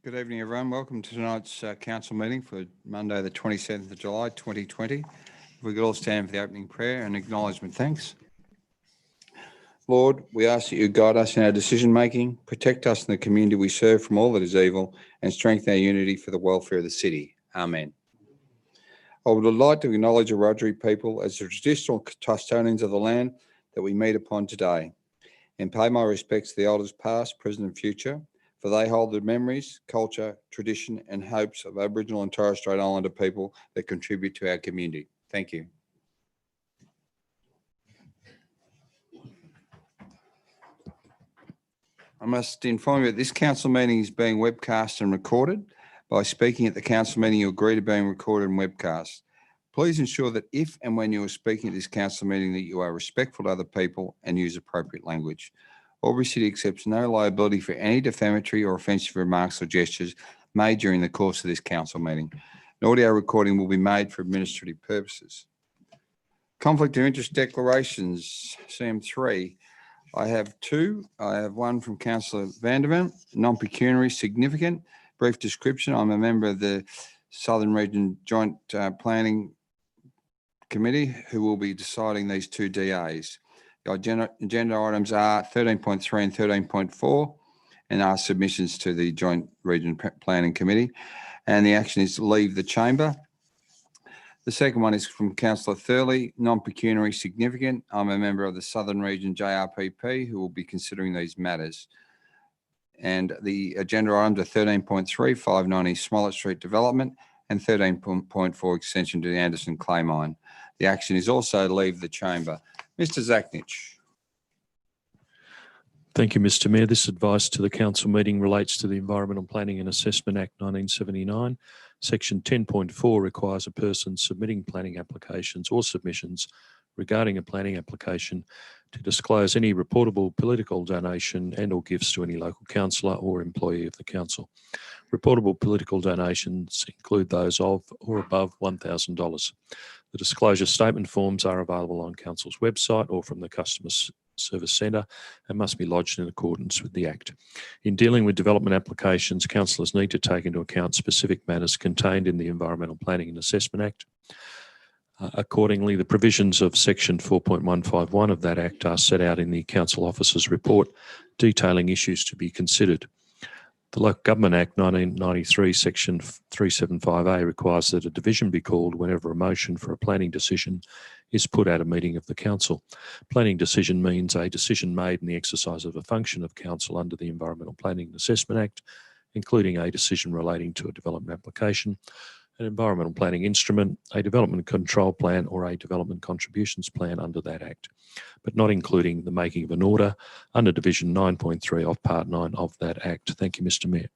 Good evening, everyone. Welcome to tonight's council meeting for Monday, the 27th of July, 2020. If we could all stand for the opening prayer and acknowledgement. Thanks. Lord, we ask that you guide us in our decision-making, protect us in the community we serve from all that is evil, and strengthen our unity for the welfare of the city. Amen. I would like to acknowledge the Wiradjuri people as the traditional custodians of the land that we meet upon today, and pay my respects to the elders past, present and future, for they hold the memories, culture, tradition and hopes of Aboriginal and Torres Strait Islander people that contribute to our community. Thank you. I must inform you that this council meeting is being webcast and recorded. By speaking at the council meeting, you agree to being recorded and webcast. Please ensure that if and when you are speaking at this council meeting that you are respectful to other people and use appropriate language. Albury City accepts no liability for any defamatory or offensive remarks or gestures made during the course of this council meeting. An audio recording will be made for administrative purposes. Conflict of interest declarations, CM3. I have two. I have one from Councillor Vanderman, non-pecuniary significant. Brief description. I'm a member of the Southern Region Joint Planning Committee who will be deciding these two DAs. The agenda items are 13.3 and 13.4 and are submissions to the Joint Region Planning Committee. And the action is to leave the chamber. The second one is from Councillor Thurley, non-pecuniary significant. I'm a member of the Southern Region JRPP who will be considering these matters. And the agenda items are 13.3, 590 Smollett Street development and 13.4 extension to the Anderson Clay Mine. The action is also to leave the chamber. Mr. Zachnich. Thank you, Mr. Mayor. This advice to the council meeting relates to the Environmental Planning and Assessment Act 1979. Section 10.4 requires a person submitting planning applications or submissions regarding a planning application to disclose any reportable political donation and or gifts to any local councillor or employee of the council. Reportable political donations include those of or above $1,000. The disclosure statement forms are available on Council's website or from the Customer Service Centre and must be lodged in accordance with the Act. In dealing with development applications, councillors need to take into account specific matters contained in the Environmental Planning and Assessment Act. Accordingly, the provisions of Section 4.151 of that Act are set out in the Council Officer's report detailing issues to be considered. The Local Government Act 1993, Section 375A requires that a division be called whenever a motion for a planning decision is put at a meeting of the council. Planning decision means a decision made in the exercise of a function of council under the Environmental Planning and Assessment Act, including a decision relating to a development application, an environmental planning instrument, a development control plan or a development contributions plan under that Act, but not including the making of an order under Division 9.3 of Part 9 of that Act. Thank you, Mr. Mayor.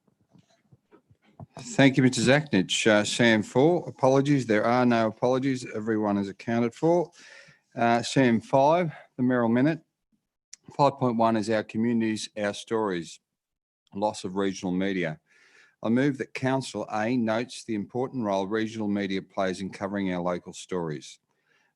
Thank you, Mr. Zachnich. Sam 4, apologies. There are no apologies. Everyone is accounted for. Sam 5, the Merrill Minute. 5.1 is our communities, our stories, loss of regional media. I move that Council A notes the important role regional media plays in covering our local stories.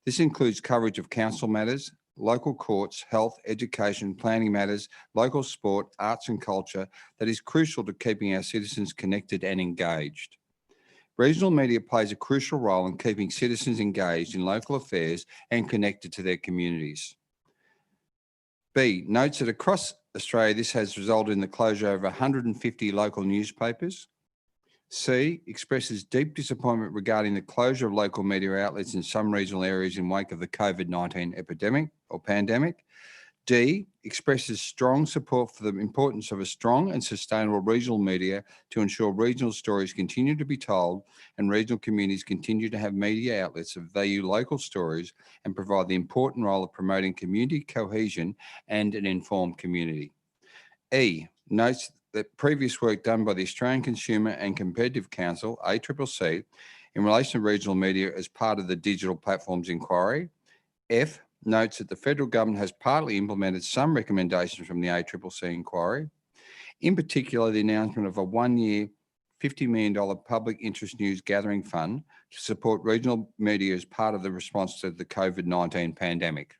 This includes coverage of council matters, local courts, health, education, planning matters, local sport, arts and culture that is crucial to keeping our citizens connected and engaged. Regional media plays a crucial role in keeping citizens engaged in local affairs and connected to their communities. B, notes that across Australia, this has resulted in the closure of 150 local newspapers. C, expresses deep disappointment regarding the closure of local media outlets in some regional areas in wake of the COVID-19 epidemic or pandemic. D, expresses strong support for the importance of a strong and sustainable regional media to ensure regional stories continue to be told and regional communities continue to have media outlets that value local stories and provide the important role of promoting community cohesion and an informed community. E, notes that previous work done by the Australian Consumer and Competitive Council, ACCC, in relation to regional media as part of the Digital Platforms Inquiry. F, notes that the federal government has partly implemented some recommendations from the ACCC inquiry, in particular the announcement of a one-year $50 million public interest news gathering fund to support regional media as part of the response to the COVID-19 pandemic.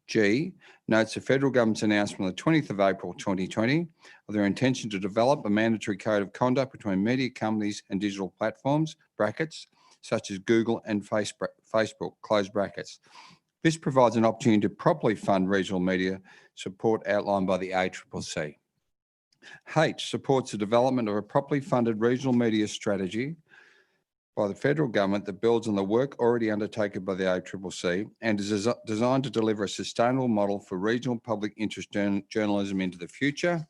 G, notes the federal government's announcement on the 20th of April 2020 of their intention to develop a mandatory code of conduct between media companies and digital platforms, brackets, such as Google and Facebook, close brackets. This provides an opportunity to properly fund regional media support outlined by the ACCC. H, supports the development of a properly funded regional media strategy by the federal government that builds on the work already undertaken by the ACCC and is designed to deliver a sustainable model for regional public interest journalism into the future.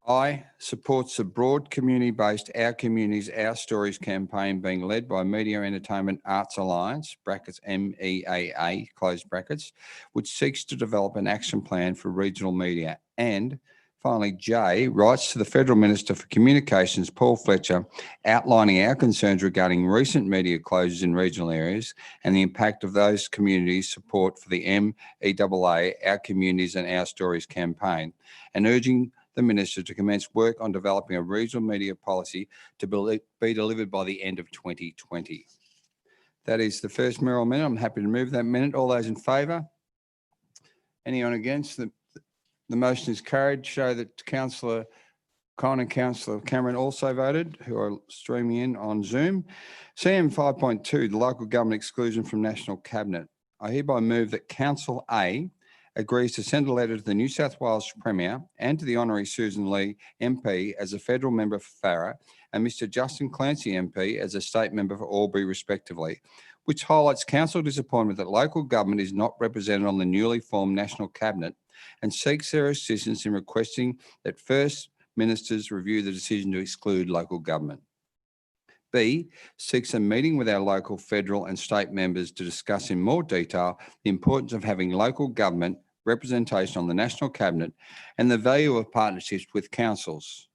I, supports the broad community-based Our Communities, Our Stories campaign being led by Media Entertainment Arts Alliance, brackets MEAA, close brackets, which seeks to develop an action plan for regional media. And finally, J, writes to the Federal Minister for Communications, Paul Fletcher, outlining our concerns regarding recent media closures in regional areas and the impact of those communities' support for the MEAA, Our Communities and Our Stories campaign, and urging the Minister to commence work on developing a regional media policy to be delivered by the end of 2020. That is the first mayoral minute. I'm happy to move that minute. All those in favour? Anyone against? The motion is carried. Show that Councillor Con and Councillor Cameron also voted, who are streaming in on Zoom. CM 5.2, the local government exclusion from National Cabinet. I hereby move that Council A agrees to send a letter to the New South Wales Premier and to the Honorary Susan Lee MP as a federal member for Farrer and Mr Justin Clancy MP as a state member for Albury respectively, which highlights council disappointment that local government is not represented on the newly formed National Cabinet and seeks their assistance in requesting that First Ministers review the decision to exclude local government. B, seeks a meeting with our local, federal and state members to discuss in more detail the importance of having local government representation on the National Cabinet and the value of partnerships with councils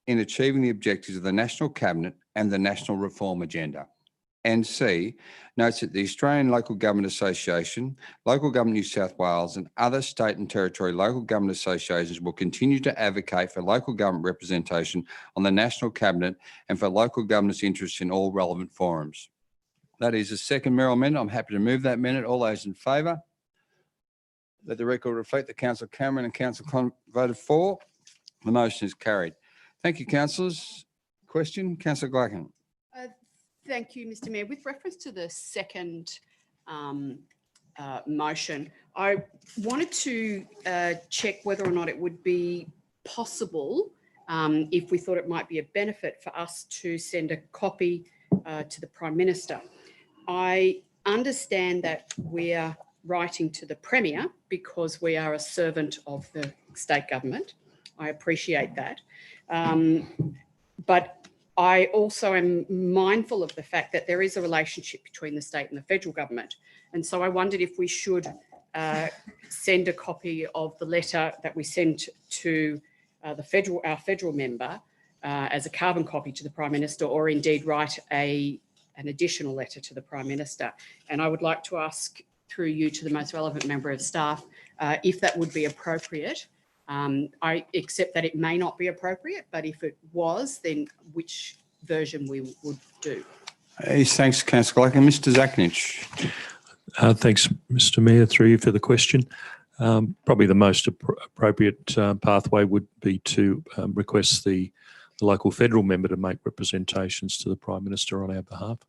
in achieving the objectives of the National Cabinet and the National Reform Agenda. And C, notes that the Australian Local Government Association, Local Government New South Wales and other state and territory local government associations will continue to advocate for local government representation on the National Cabinet and for local government's interests in all relevant forums. That is the second mayoral minute. I'm happy to move that minute. All those in favour? Let the record reflect that Councillor Cameron and Councillor Con voted for. The motion is carried. Thank you, councillors. Question, Councillor Glacken. Thank you, Mr Mayor. With reference to the second motion, I wanted to check whether or not it would be possible, if we thought it might be a benefit for us to send a copy to the Prime Minister. I understand that we're writing to the Premier because we are a servant of the state government. I appreciate that. But I also am mindful of the fact that there is a relationship between the state and the federal government. And so I wondered if we should send a copy of the letter that we sent to our federal member as a carbon copy to the Prime Minister, or indeed write an additional letter to the Prime Minister. And I would like to ask through you to the most relevant member of staff if that would be appropriate. I accept that it may not be appropriate, but if it was, then which version we would do. Thanks, Councillor Glacken. Mr Zachnich. Thanks, Mr Mayor, through you for the question. Probably the most appropriate pathway would be to request the local federal member to make representations to the Prime Minister on our behalf,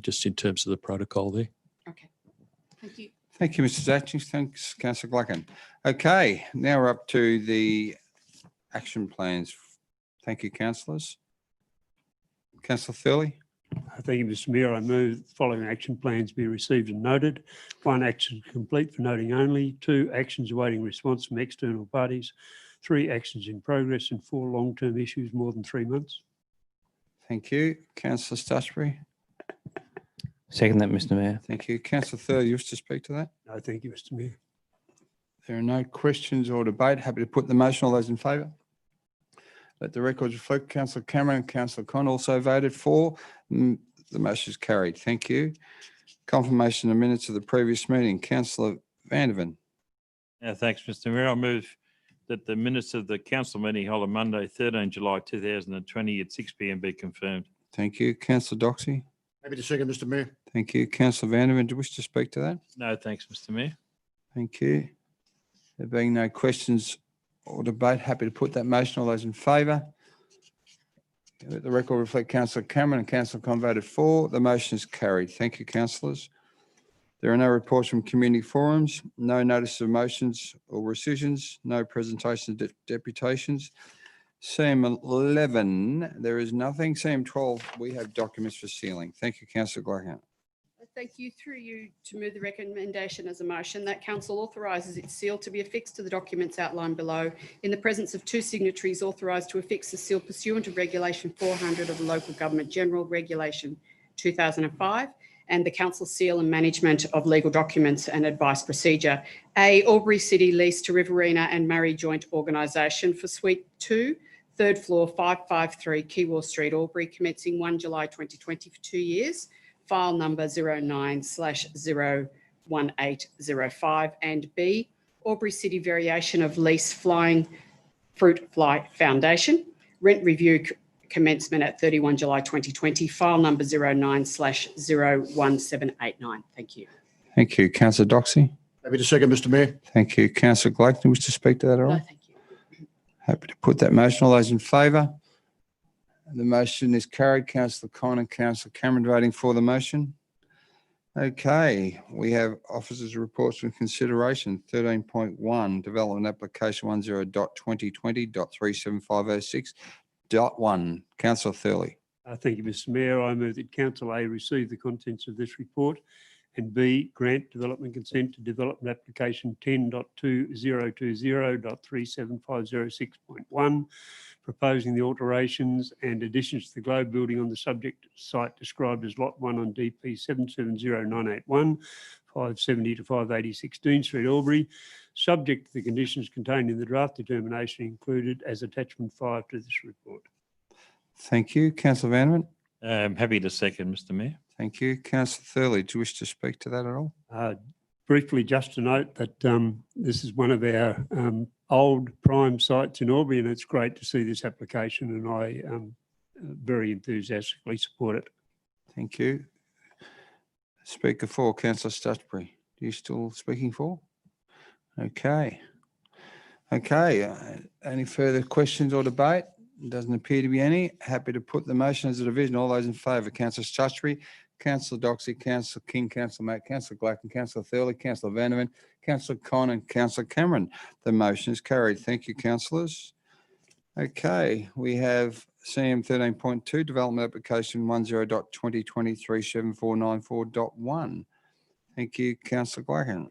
just in terms of the protocol there. Okay, thank you. Thank you, Mr Zachnich. Thanks, Councillor Glacken. Okay, now we're up to the action plans. Thank you, councillors. Councillor Thurley. Thank you, Mr Mayor. I move the following action plans be received and noted. 1, action complete for noting only. 2, actions awaiting response from external parties. 3, actions in progress, and 4, long-term issues more than 3 months. Thank you. Councillor Stutchbury. Second that, Mr Mayor. Thank you. Councillor Thurley, you wish to speak to that? No, thank you, Mr Mayor. There are no questions or debate. Happy to put the motion. All those in favour? Let the records reflect Councillor Cameron and Councillor Con also voted for. The motion is carried. Thank you. Confirmation of minutes of the previous meeting. Councillor Vandervan. Yeah, thanks, Mr Mayor. I move that the minutes of the council meeting held on Monday, 13 July 2020 at 6 p.m. be confirmed. Thank you. Councillor Doxey. Happy to second, Mr Mayor. Thank you. Councillor Vanderman, do you wish to speak to that? No, thanks, Mr Mayor. Thank you. There being no questions or debate, happy to put that motion. All those in favour? Let the record reflect Councillor Cameron and Councillor Con voted for. The motion is carried. Thank you, councillors. There are no reports from community forums, no notice of motions or rescissions, no presentations of deputations. CM 11, there is nothing. CM 12, we have documents for sealing. Thank you, Councillor Glackham. Thank you. Through you to move the recommendation as a motion that council authorises its seal to be affixed to the documents outlined below in the presence of two signatories authorised to affix the seal pursuant to Regulation 400 of the Local Government General Regulation 2005 and the council seal and management of legal documents and advice procedure. A, Albury City lease to Riverina and Murray Joint Organisation for Suite 2, third floor, 553 Keyworth Street, Albury, commencing 1 July 2020 for 2 years. File number 09/01805, and B, Albury City variation of lease Flying Fruit Fly Foundation, rent review commencement at 31 July 2020, file number 09/01789. Thank you. Thank you. Councillor Doxey. Happy to second, Mr Mayor. Thank you. Councillor Glackham, wish to speak to that at all? No, thank you. Happy to put that motion. All those in favour? The motion is carried. Councillor Con and Councillor Cameron voting for the motion. Okay, we have officers' reports for consideration. 13.1, development application 10.20.37506.1. Councillor Thurley. Thank you, Mr Mayor. I move that Council A receive the contents of this report and B, grant development consent to development application 10.2020.37506.1, proposing the alterations and additions to the Globe building on the subject site described as Lot 1 on DP 770981, 570 to 586 Dean Street, Albury, subject to the conditions contained in the draft determination included as attachment 5 to this report. Thank you. Councillor Vanderman. Happy to second, Mr Mayor. Thank you. Councillor Thurley, do you wish to speak to that at all? Briefly, just to note that this is one of our old prime sites in Albury, and it's great to see this application, and I very enthusiastically support it. Thank you. Speaker 4, Councillor Stutchbury. Are you still speaking for? Okay. Okay. Any further questions or debate? Doesn't appear to be any. Happy to put the motion as a division. All those in favour, Councillor Stutchbury, Councillor Doxey, Councillor King, Councillor Mack, Councillor Glackham, Councillor Thurley, Councillor Vanderman, Councillor Con and Councillor Cameron. The motion is carried. Thank you, councillors. Okay, we have CM 13.2, development application 10.20.20237494.1. Thank you, Councillor Glackham.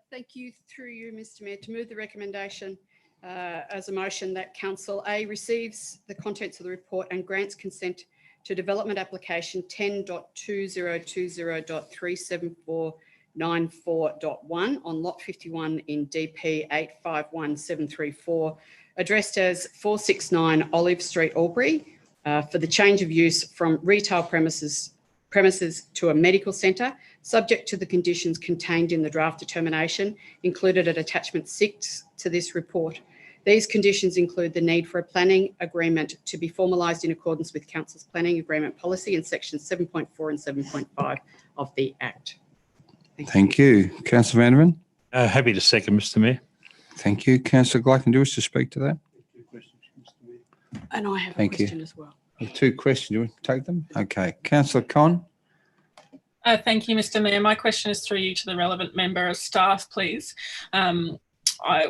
Thank you. Through you, Mr Mayor, to move the recommendation as a motion that Council A receives the contents of the report and grants consent to development application 10.2020.37494.1 on lot 51 in DP 851734, addressed as 469 Olive Street, Albury, for the change of use from retail premises to a medical centre, subject to the conditions contained in the draft determination included at attachment 6 to this report. These conditions include the need for a planning agreement to be formalised in accordance with Council's planning agreement policy in sections 7.4 and 7.5 of the Act. Thank you. Councillor Vanderman. Happy to second, Mr Mayor. Thank you. Councillor Glackham, do you wish to speak to that? And I have a Thank you. question as well. Two questions. Do you want to take them? Okay. Councillor Con. Thank you, Mr Mayor. My question is through you to the relevant member of staff, please.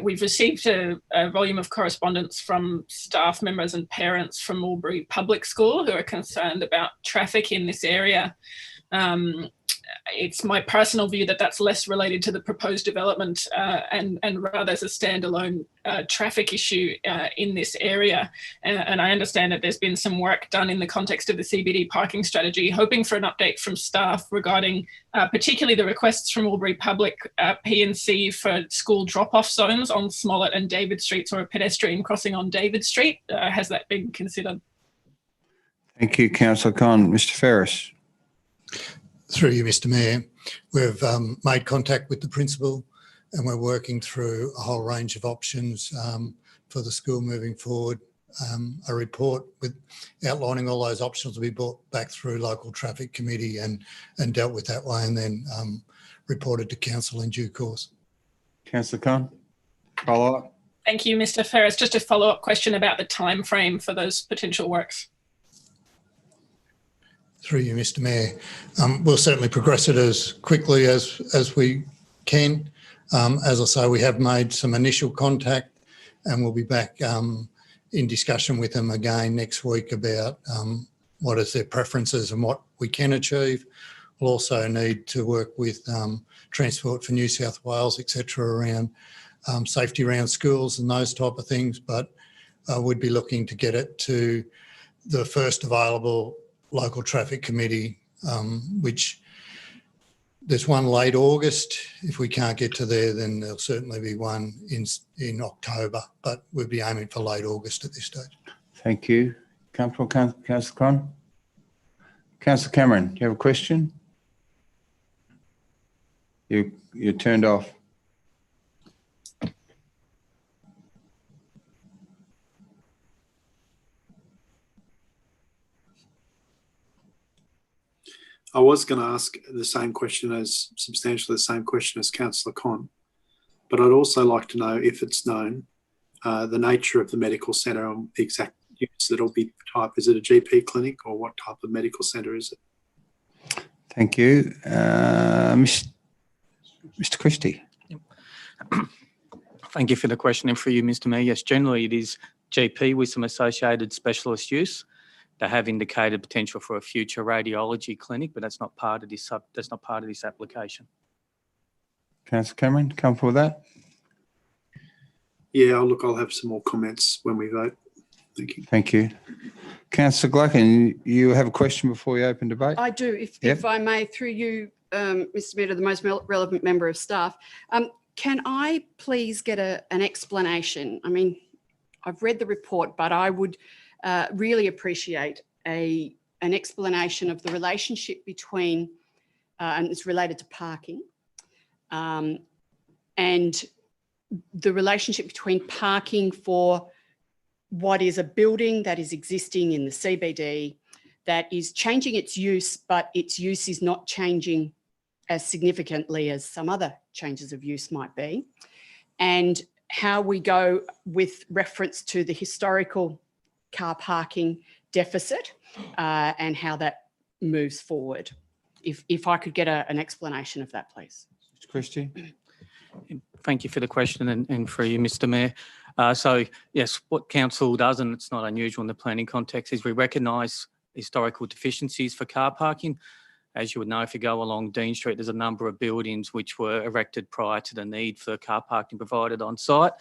We've received a volume of correspondence from staff members and parents from Albury Public School who are concerned about traffic in this area. It's my personal view that that's less related to the proposed development and rather as a standalone traffic issue in this area. And I understand that there's been some work done in the context of the CBD parking strategy, hoping for an update from staff regarding particularly the requests from Albury Public P&C for school drop-off zones on Smollett and David Streets, or a pedestrian crossing on David Street. Has that been considered? Thank you, Councillor Con. Mr Ferris. Through you, Mr Mayor, we've made contact with the principal and we're working through a whole range of options for the school moving forward. a report with outlining all those options will be brought back through local traffic committee and dealt with that way, and then reported to council in due course. Councillor Khan, follow up. Thank you, Mr. Ferris. Just a follow-up question about the time frame for those potential works. Through you, Mr. Mayor. We'll certainly progress it as quickly as we can. As I say, we have made some initial contact, and we'll be back in discussion with them again next week about what is their preferences and what we can achieve. We'll also need to work with Transport for New South Wales, etc., around safety around schools and those type of things, but we'd be looking to get it to the first available local traffic committee, which there's one late August. If we can't get to there, then there'll certainly be one in October, but we'll be aiming for late August at this stage. Thank you. Comfortable, Councillor Khan? Councillor Cameron, do you have a question? You're turned off. I was going to ask substantially the same question as Councillor Con, but I'd also like to know, if it's known, the nature of the medical centre and the exact use that'll be type. Is it a GP clinic, or what type of medical centre is it? Thank you. Mr. Christie. Thank you for the question, and for you, Mr. Mayor. Yes, generally it is GP with some associated specialist use. They have indicated potential for a future radiology clinic, but that's not part of this. That's not part of this application. Councillor Cameron, comfortable with that? Yeah, I'll have some more comments when we vote. Thank you. Thank you. Councillor Gluckin, you have a question before we open debate? I do, if I may, through you, Mr. Mayor, the most relevant member of staff. Can I please get an explanation? I mean, I've read the report, but I would really appreciate an explanation of the relationship between, and it's related to parking, and the relationship between parking for what is a building that is existing in the CBD that is changing its use, but its use is not changing as significantly as some other changes of use might be, and how we go with reference to the historical car parking deficit and how that moves forward. If I could get an explanation of that, please. Mr. Christie. Thank you for the question, and for you, Mr. Mayor. So yes, what council does, and it's not unusual in the planning context, is we recognise historical deficiencies for car parking. As you would know, if you go along Dean Street, there's a number of buildings which were erected prior to the need for car parking provided on site.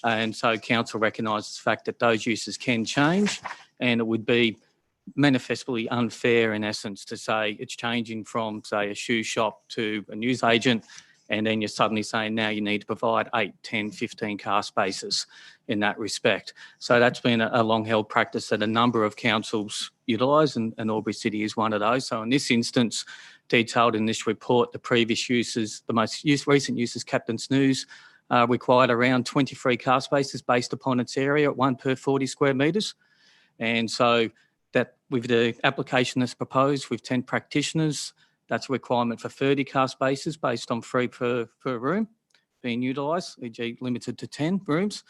And so council recognises the fact that those uses can change, and it would be manifestly unfair in essence to say it's changing from, say, a shoe shop to a newsagent, and then you're suddenly saying now you need to provide 8, 10, 15 car spaces in that respect. So that's been a long-held practice that a number of councils utilise, and Albury City is one of those. So in this instance, detailed in this report, the previous uses, the most recent uses, Captain Snooze, required around 23 car spaces based upon its area at 1 per 40 square metres. And so that with the application that's proposed with 10 practitioners, that's a requirement for 30 car spaces based on 3 per room being utilised, e.g. limited to 10 rooms.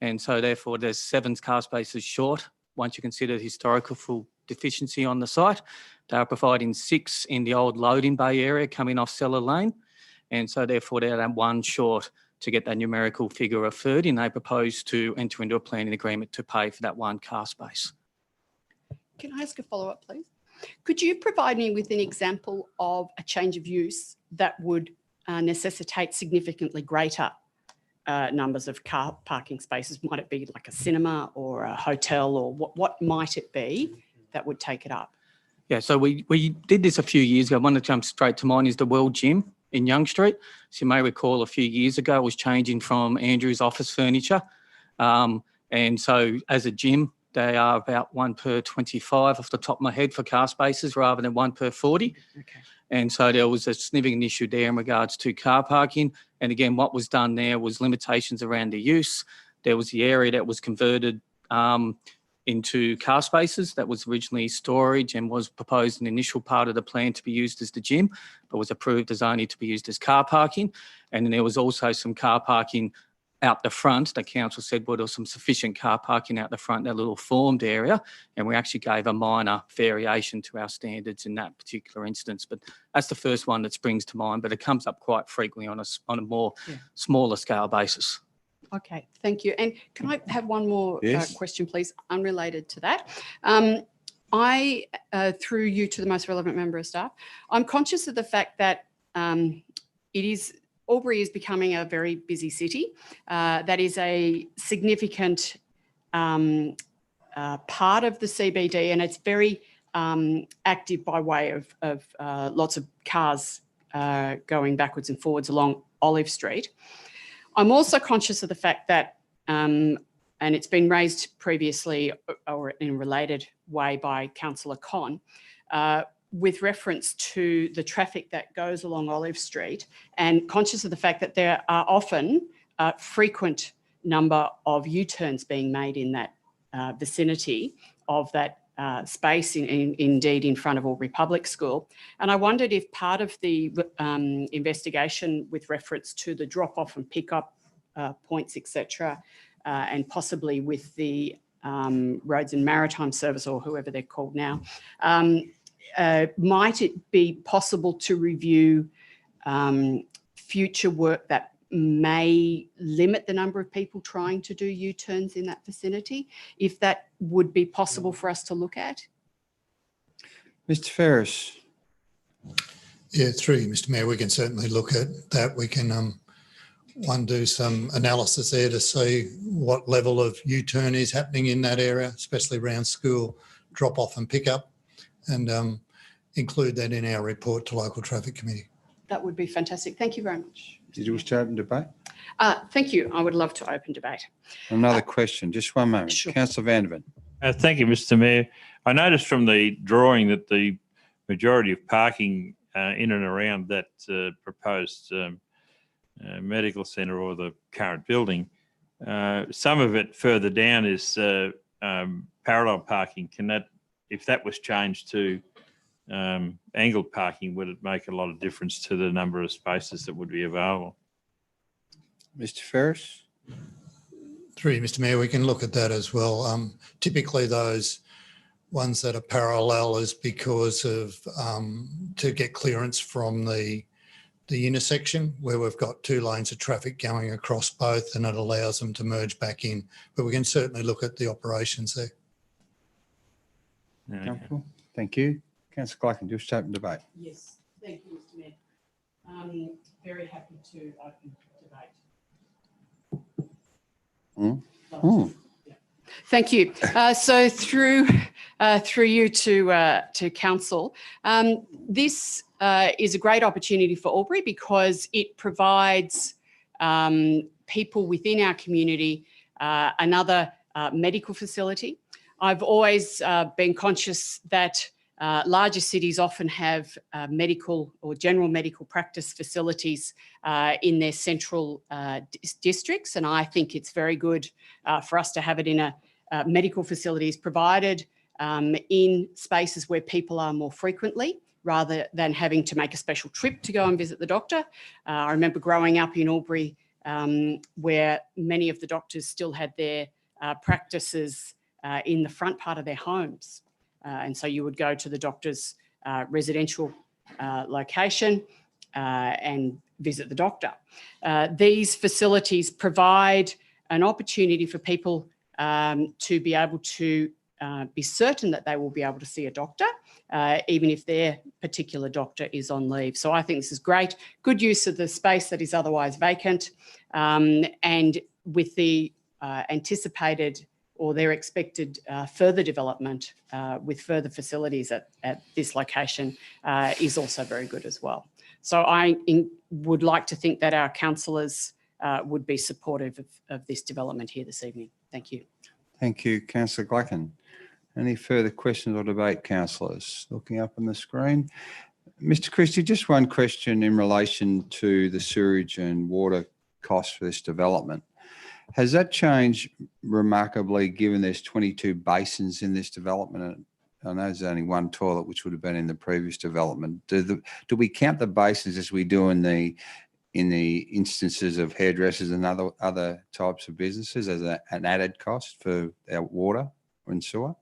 And so therefore there's 7 car spaces short once you consider the historical deficiency on the site. They are providing 6 in the old loading bay area coming off Cellar Lane. And so therefore they're 1 short to get that numerical figure of 30, and they propose to enter into a planning agreement to pay for that 1 car space. Can I ask a follow-up, please? Could you provide me with an example of a change of use that would necessitate significantly greater numbers of car parking spaces? Might it be like a cinema or a hotel, or what might it be that would take it up? Yeah, so we did this a few years ago. One that jumps straight to mind is the World Gym in Young Street. So you may recall a few years ago it was changing from Andrew's office furniture. And so as a gym, they are about 1 per 25 off the top of my head for car spaces rather than 1 per 40. Okay. And so there was a significant issue there in regards to car parking. And again, what was done there was limitations around the use. There was the area that was converted into car spaces. That was originally storage and was proposed in the initial part of the plan to be used as the gym, but was approved as only to be used as car parking. And then there was also some car parking out the front. The council said, well, there was some sufficient car parking out the front, that little formed area, and we actually gave a minor variation to our standards in that particular instance. But that's the first one that springs to mind, but it comes up quite frequently on a more smaller scale basis. Okay, thank you. And can I have one more Yes. question, please, unrelated to that? Through you to the most relevant member of staff, I'm conscious of the fact that Albury is becoming a very busy city. That is a significant part of the CBD, and it's very active by way of lots of cars going backwards and forwards along Olive Street. I'm also conscious of the fact that, and it's been raised previously or in a related way by Councillor Con, with reference to the traffic that goes along Olive Street, and conscious of the fact that there are often a frequent number of U-turns being made in that vicinity of that space, indeed in front of Albury Public School. And I wondered if part of the investigation with reference to the drop-off and pick-up points, etc., and possibly with the Roads and Maritime Service, or whoever they're called now, might it be possible to review future work that may limit the number of people trying to do U-turns in that vicinity, if that would be possible for us to look at? Mr. Ferris. Yeah, through you, Mr. Mayor, we can certainly look at that. We can do some analysis there to see what level of U-turn is happening in that area, especially around school drop-off and pick-up, and include that in our report to Local Traffic Committee. That would be fantastic. Thank you very much. Did you wish to open debate? Thank you. I would love to open debate. Another question, just one moment. Sure. Councillor Vandervan. Thank you, Mr. Mayor. I noticed from the drawing that the majority of parking in and around that proposed medical centre or the current building, some of it further down is parallel parking. Can that, if that was changed to angled parking, would it make a lot of difference to the number of spaces that would be available? Mr. Ferris. Through you, Mr. Mayor, we can look at that as well. Typically those ones that are parallel is because of to get clearance from the intersection where we've got two lanes of traffic going across both, and it allows them to merge back in. But we can certainly look at the operations there. Comfortable? Thank you. Councillor Gluckin, just open debate. Yes, thank you, Mr. Mayor. Very happy to open debate. Thank you. So through you to council, this is a great opportunity for Albury because it provides people within our community another medical facility. I've always been conscious that larger cities often have medical or general medical practice facilities in their central districts, and I think it's very good for us to have it in a medical facilities provided in spaces where people are more frequently, rather than having to make a special trip to go and visit the doctor. I remember growing up in Albury where many of the doctors still had their practices in the front part of their homes. And so you would go to the doctor's residential location and visit the doctor. These facilities provide an opportunity for people to be able to be certain that they will be able to see a doctor, even if their particular doctor is on leave. So I think this is great, good use of the space that is otherwise vacant, and with the anticipated or their expected further development with further facilities at this location is also very good as well. So I would like to think that our councillors would be supportive of this development here this evening. Thank you. Thank you, Councillor Gluckin. Any further questions or debate, councillors? Looking up on the screen. Mr. Christie, just one question in relation to the sewerage and water costs for this development. Has that changed remarkably given there's 22 basins in this development? I know there's only one toilet, which would have been in the previous development. Do we count the basins as we do in the instances of hairdressers and other types of businesses as an added cost for our water and sewer?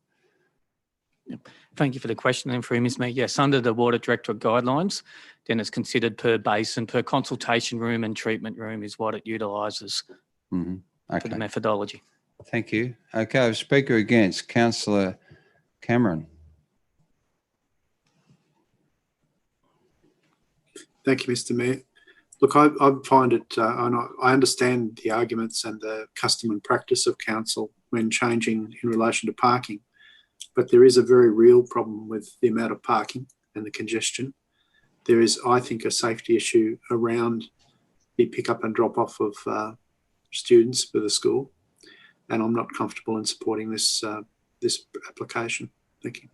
Thank you for the question. And for Ms. Mayor, yes, under the Water Directorate guidelines, then it's considered per basin, per consultation room and treatment room is what it utilises for the methodology. Thank you. Okay, speaker against, Councillor Cameron. Thank you, Mr. Mayor. Look, I find it, I understand the arguments and the custom and practice of council when changing in relation to parking, but there is a very real problem with the amount of parking and the congestion. There is, I think, a safety issue around the pick up and drop off of students for the school, and I'm not comfortable in supporting this application. Thank you.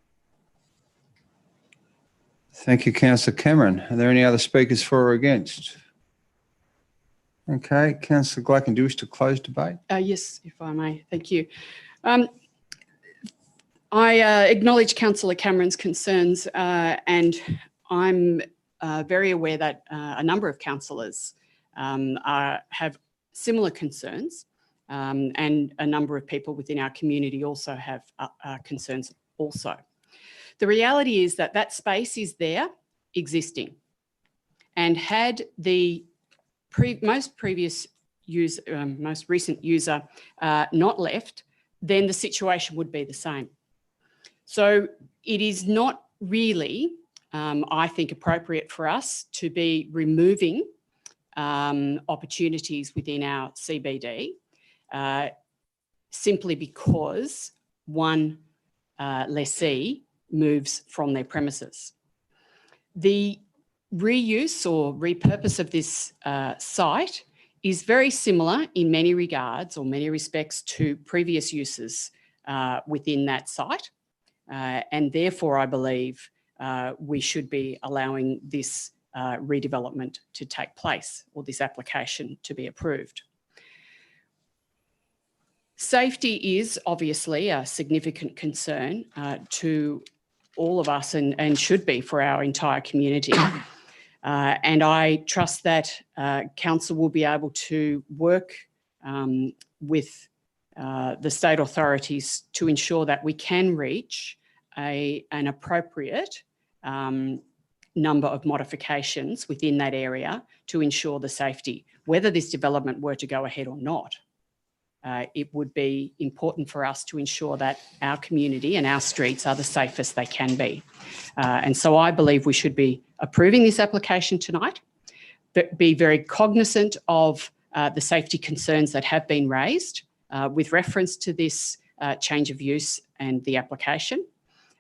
Thank you, Councillor Cameron. Are there any other speakers for or against? Okay, Councillor Glacken, do you wish to close debate? Yes, if I may. Thank you. I acknowledge Councillor Cameron's concerns, and I'm very aware that a number of councillors have similar concerns, and a number of people within our community also have concerns also. The reality is that that space is there, existing, and had the most recent user not left, then the situation would be the same. So it is not really, I think, appropriate for us to be removing opportunities within our CBD simply because one lessee moves from their premises. The reuse or repurpose of this site is very similar in many regards or many respects to previous uses within that site. And therefore, I believe we should be allowing this redevelopment to take place or this application to be approved. Safety is obviously a significant concern to all of us and should be for our entire community. And I trust that council will be able to work with the state authorities to ensure that we can reach an appropriate number of modifications within that area to ensure the safety. Whether this development were to go ahead or not, it would be important for us to ensure that our community and our streets are the safest they can be. And so I believe we should be approving this application tonight, but be very cognizant of the safety concerns that have been raised with reference to this change of use and the application,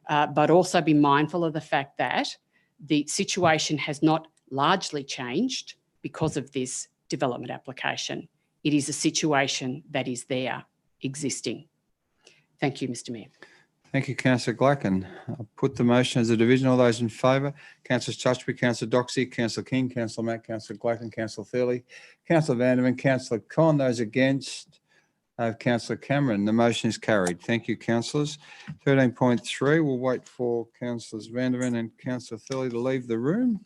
but also be mindful of the fact that the situation has not largely changed because of this development application. It is a situation that is there, existing. Thank you, Mr. Mayor. Thank you, Councillor Glacken. I'll put the motion as a division. All those in favour? Councillor Tutchby, Councillor Doxey, Councillor King, Councillor Mack, Councillor Glacken, Councillor Thurley, Councillor Vanderman, Councillor Con. Those against? Councillor Cameron. The motion is carried. Thank you, councillors. 13.3, we'll wait for Councillors Vanderman and Councillor Thurley to leave the room.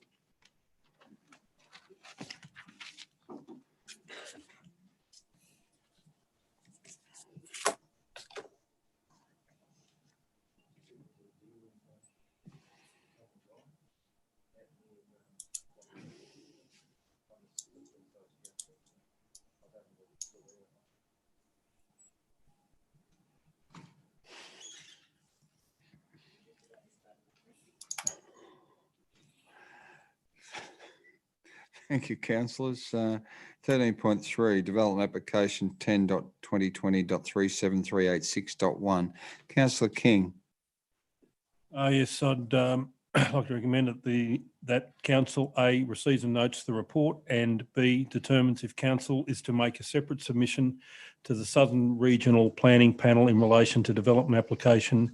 Thank you, councillors. 13.3, development application 10.2020.37386.1. Councillor King. Yes, I'd like to recommend that Council A receives and notes the report, and B determines if Council is to make a separate submission to the Southern Regional Planning Panel in relation to development application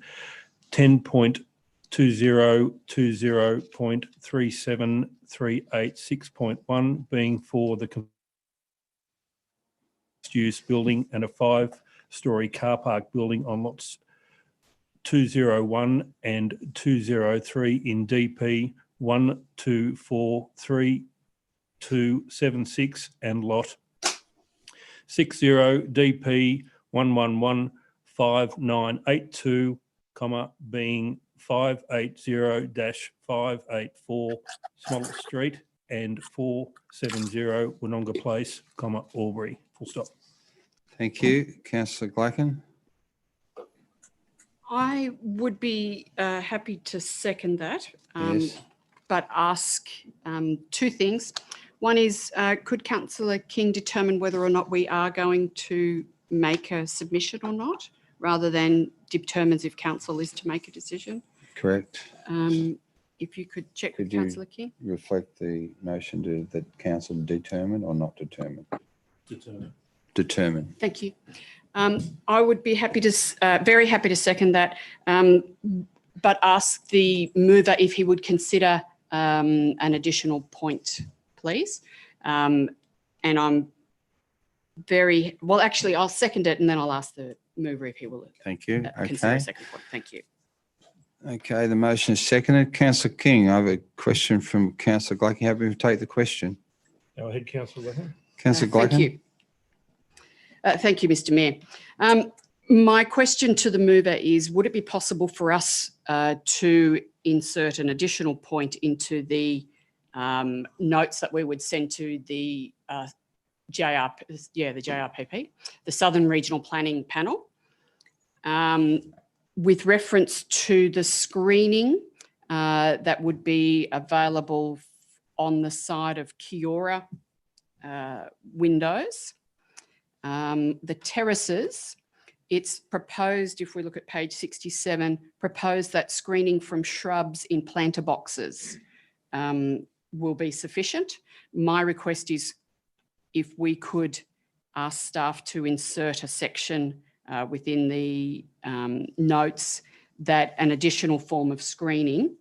10.2020.37386.1, being for the use building and a 5-storey car park building on lots 201 and 203 in DP 1243-276 and lot 60 DP 1115982, being 580-584 Smollett Street and 470 Wodonga Place, Albury. Full stop. Thank you. Councillor Glacken. I would be happy to second that, Yes. but ask two things. One is, could Councillor King determine whether or not we are going to make a submission or not, rather than determines if council is to make a decision? Correct. If you could check Could with you Councillor King. reflect the motion that council determine or not determine? Determine. Thank you. I would be happy to, very happy to second that, but ask the mover if he would consider an additional point, please. And I'm very, well, actually, I'll second it and then I'll ask the mover if he will Thank you. consider Okay. a second point. Thank you. Okay, the motion is seconded. Councillor King, I have a question from Councillor Glacken. Happy to take the question. Go ahead, Councillor Glacken. Councillor Glacken. Thank you. Thank you, Mr. Mayor. My question to the mover is, would it be possible for us to insert an additional point into the notes that we would send to the JRPP, the Southern Regional Planning Panel, with reference to the screening that would be available on the side of Kiora windows. The terraces, it's proposed, if we look at page 67, proposed that screening from shrubs in planter boxes will be sufficient. My request is if we could ask staff to insert a section within the notes that an additional form of screening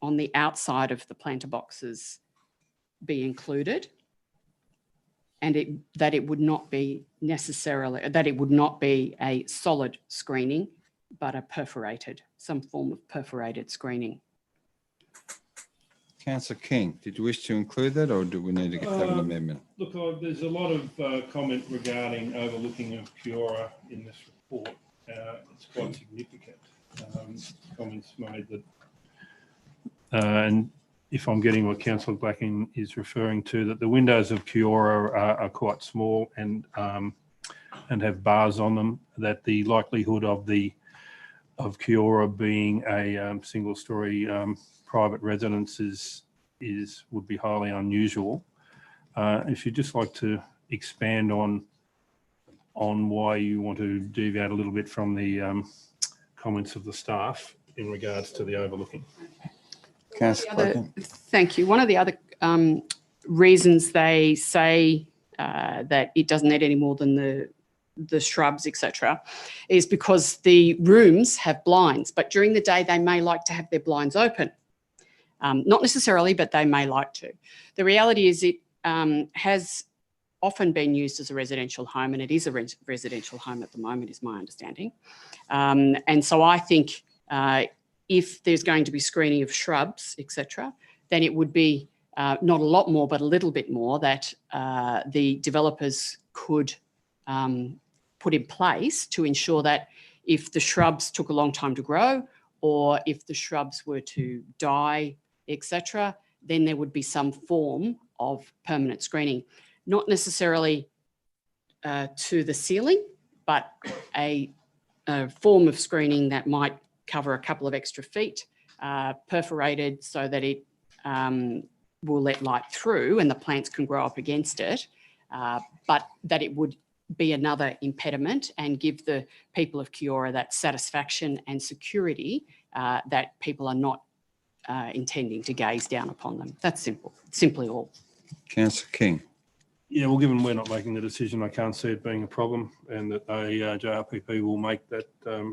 on the outside of the planter boxes be included. And that it would not be necessarily, that it would not be a solid screening, but a perforated, some form of perforated screening. Councillor King, did you wish to include that or do we need to have an amendment? Look, there's a lot of comment regarding overlooking of Kiora in this report. It's quite significant. Comments made that, and if I'm getting what Councillor Glacken is referring to, that the windows of Kiora are quite small and have bars on them, that the likelihood of Kiora being a single-storey private residence would be highly unusual. If you'd just like to expand on why you want to deviate a little bit from the comments of the staff in regards to the overlooking. Thank you. One of the other reasons they say that it doesn't need any more than the shrubs, etc., is because the rooms have blinds, but during the day they may like to have their blinds open. Not necessarily, but they may like to. The reality is it has often been used as a residential home, and it is a residential home at the moment, is my understanding. And so I think if there's going to be screening of shrubs, etc., then it would be not a lot more, but a little bit more that the developers could put in place to ensure that if the shrubs took a long time to grow or if the shrubs were to die, etc., then there would be some form of permanent screening, not necessarily to the ceiling, but a form of screening that might cover a couple of extra feet, perforated so that it will let light through and the plants can grow up against it, but that it would be another impediment and give the people of Kiora that satisfaction and security that people are not intending to gaze down upon them. That's simple, simply all. Councillor King. Yeah, well, given we're not making the decision, I can't see it being a problem, and that a JRPP will make that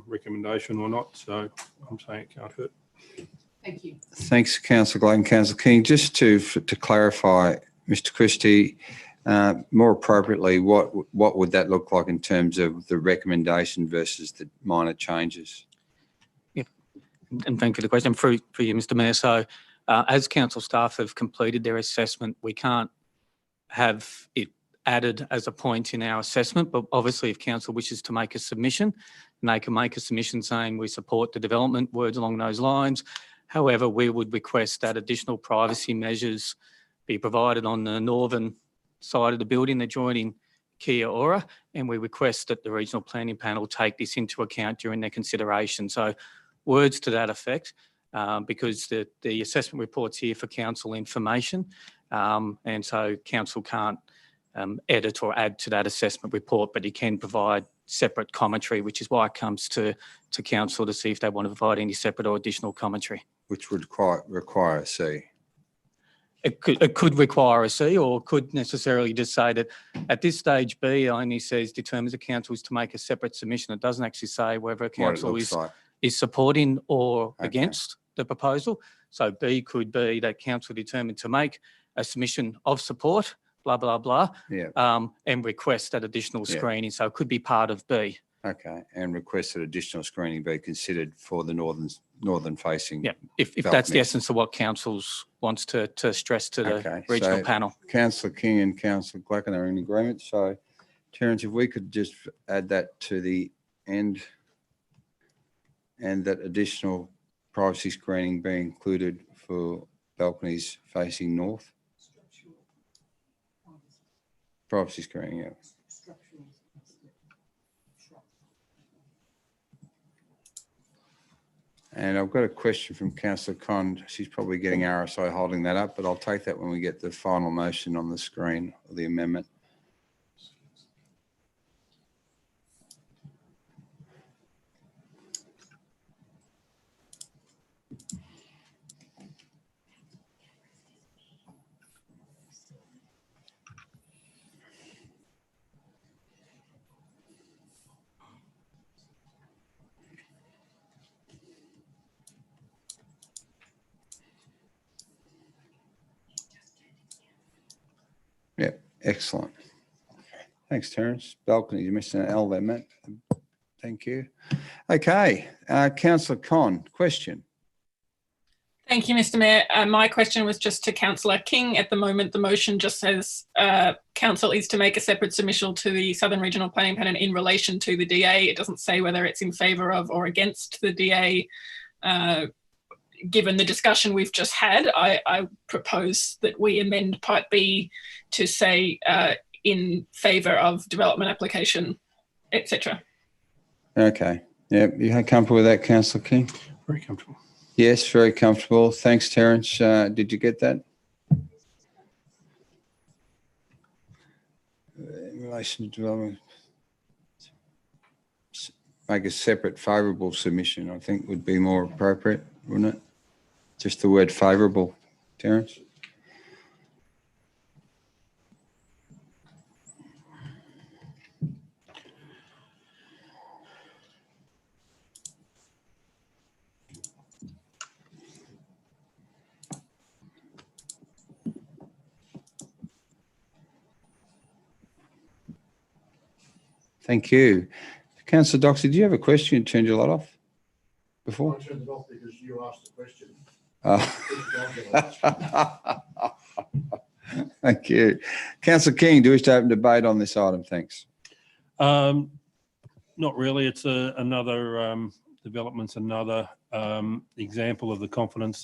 recommendation or not. So I'm saying it can't hurt. Thank you. Thanks, Councillor Glacken. Councillor King, just to clarify, Mr. Christie, More appropriately, what would that look like in terms of the recommendation versus the minor changes? And thank you for the question. For you, Mr Mayor. So as council staff have completed their assessment, we can't have it added as a point in our assessment, but obviously if council wishes to make a submission, they can make a submission saying we support the development, words along those lines. However, we would request that additional privacy measures be provided on the northern side of the building, the adjoining Kia Ora, and we request that the regional planning panel take this into account during their consideration. So words to that effect, because the assessment report's here for council information, and so council can't edit or add to that assessment report, but it can provide separate commentary, which is why it comes to council to see if they want to provide any separate or additional commentary. Which would require a C. It could require a C, or could necessarily just say that at this stage B only says determines the council is to make a separate submission. It doesn't actually say whether council is supporting or against the proposal. So B could be that council determined to make a submission of support, blah, blah, blah, and request that additional screening. So it could be part of B. Okay, and request that additional screening be considered for the northern facing. Yeah, if that's the essence of what council's wants to stress to the regional panel. Councillor King and Councillor Glacken are in agreement. So, Terence, if we could just add that to the end, and that additional privacy screening be included for balconies facing north. Privacy screening, yeah. And I've got a question from Councillor Con. She's probably getting RSI holding that up, but I'll take that when we get the final motion on the screen, or the amendment. Yep, excellent. Thanks, Terence. Balcony, you missed an L there, Matt. Thank you. Okay, Councillor Con, question. Thank you, Mr Mayor. My question was just to Councillor King. At the moment, the motion just says council is to make a separate submission to the Southern Regional Planning Panel in relation to the DA. It doesn't say whether it's in favour of or against the DA. Given the discussion we've just had, I propose that we amend Part B to say in favour of development application, etc. Okay. Yep. You comfortable with that, Councillor King? Very comfortable. Yes, very comfortable. Thanks, Terence. Did you get that? In relation to development, make a separate favourable submission, I think would be more appropriate, wouldn't it? Just the word favourable, Terence. Thank you. Councillor Doxey, do you have a question? You turned your light off before? I turned it off because you asked the question. Thank you. Councillor King, do you wish to open debate on this item? Thanks. Not really. It's another development's another example of the confidence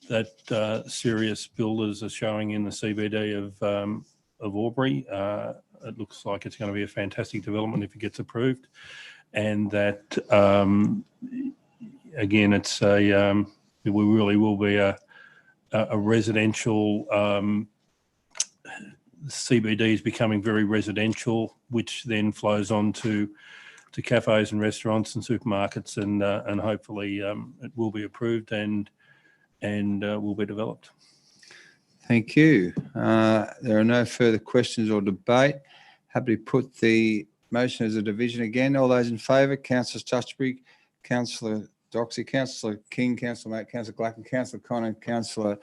that serious builders are showing in the CBD of Albury. It looks like it's going to be a fantastic development if it gets approved, and that again, it's we really will be a residential. CBD is becoming very residential, which then flows on to cafes and restaurants and supermarkets, and hopefully it will be approved and will be developed. Thank you. There are no further questions or debate. Happy to put the motion as a division again. All those in favour, Councillor Stutchbury, Councillor Doxey, Councillor King, Councillor Matt, Councillor Glacken, Councillor Connor, Councillor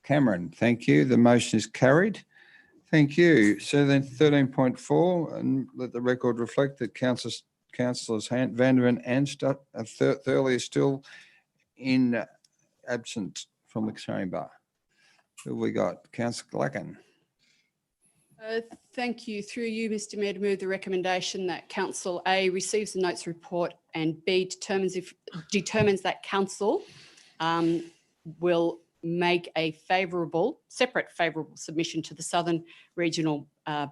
Cameron. Thank you. The motion is carried. Thank you. So then 13.4, and let the record reflect that councillors Vanderman and Thurley are still in absent from the chamber. Who have we got? Councillor Glacken. Thank you. Through you, Mr Mayor, to move the recommendation that Council A receives the notes report and B determines that Council will make a separate favourable submission to the Southern Regional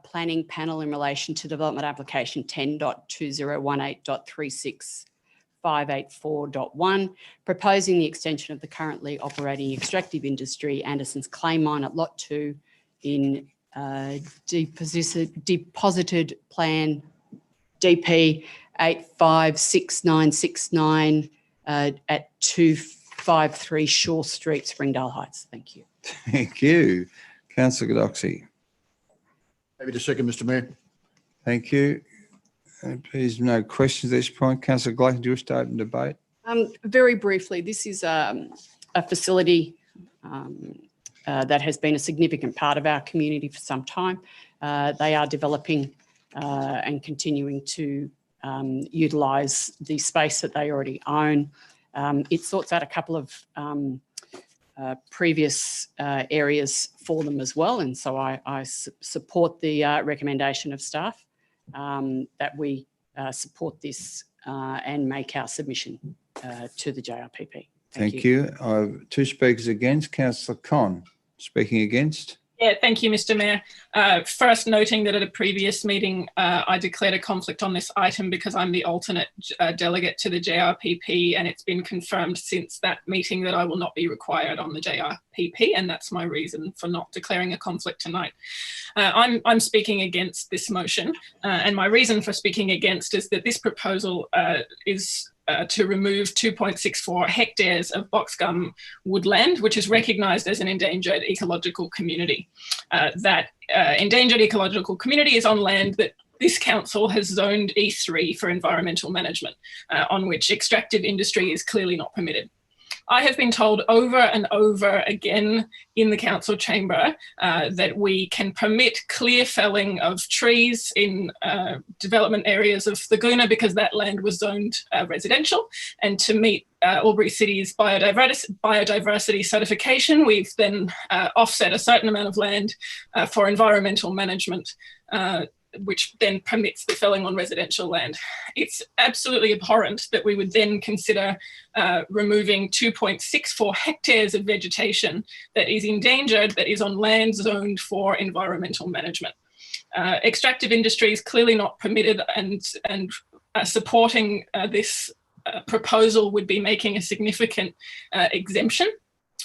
Planning Panel in relation to development application 10.2018.36584.1, proposing the extension of the currently operating extractive industry Anderson's clay mine at Lot 2 in deposited plan DP 856969 at 253 Shore Street, Springdale Heights. Thank you. Thank you. Councillor Godoxy. Happy to second, Mr Mayor. Thank you. And please, no questions at this point. Councillor Glacken, do you wish to open debate? Very briefly, this is a facility that has been a significant part of our community for some time. They are developing and continuing to utilise the space that they already own. It sorts out a couple of previous areas for them as well, and so I support the recommendation of staff that we support this and make our submission to the JRPP. Thank you. I have two speakers against. Councillor Con speaking against. Yeah, thank you, Mr Mayor. First, noting that at a previous meeting, I declared a conflict on this item because I'm the alternate delegate to the JRPP, and it's been confirmed since that meeting that I will not be required on the JRPP, and that's my reason for not declaring a conflict tonight. I'm speaking against this motion, and my reason for speaking against is that this proposal is to remove 2.64 hectares of boxgum woodland, which is recognised as an endangered ecological community. That endangered ecological community is on land that this council has zoned E3 for environmental management, on which extractive industry is clearly not permitted. I have been told over and over again in the council chamber that we can permit clear felling of trees in development areas of Thurgoona because that land was zoned residential, and to meet Albury City's biodiversity certification, we've then offset a certain amount of land for environmental management, which then permits the felling on residential land. It's absolutely abhorrent that we would then consider removing 2.64 hectares of vegetation that is endangered, that is on land zoned for environmental management. Extractive industry is clearly not permitted, and supporting this proposal would be making a significant exemption.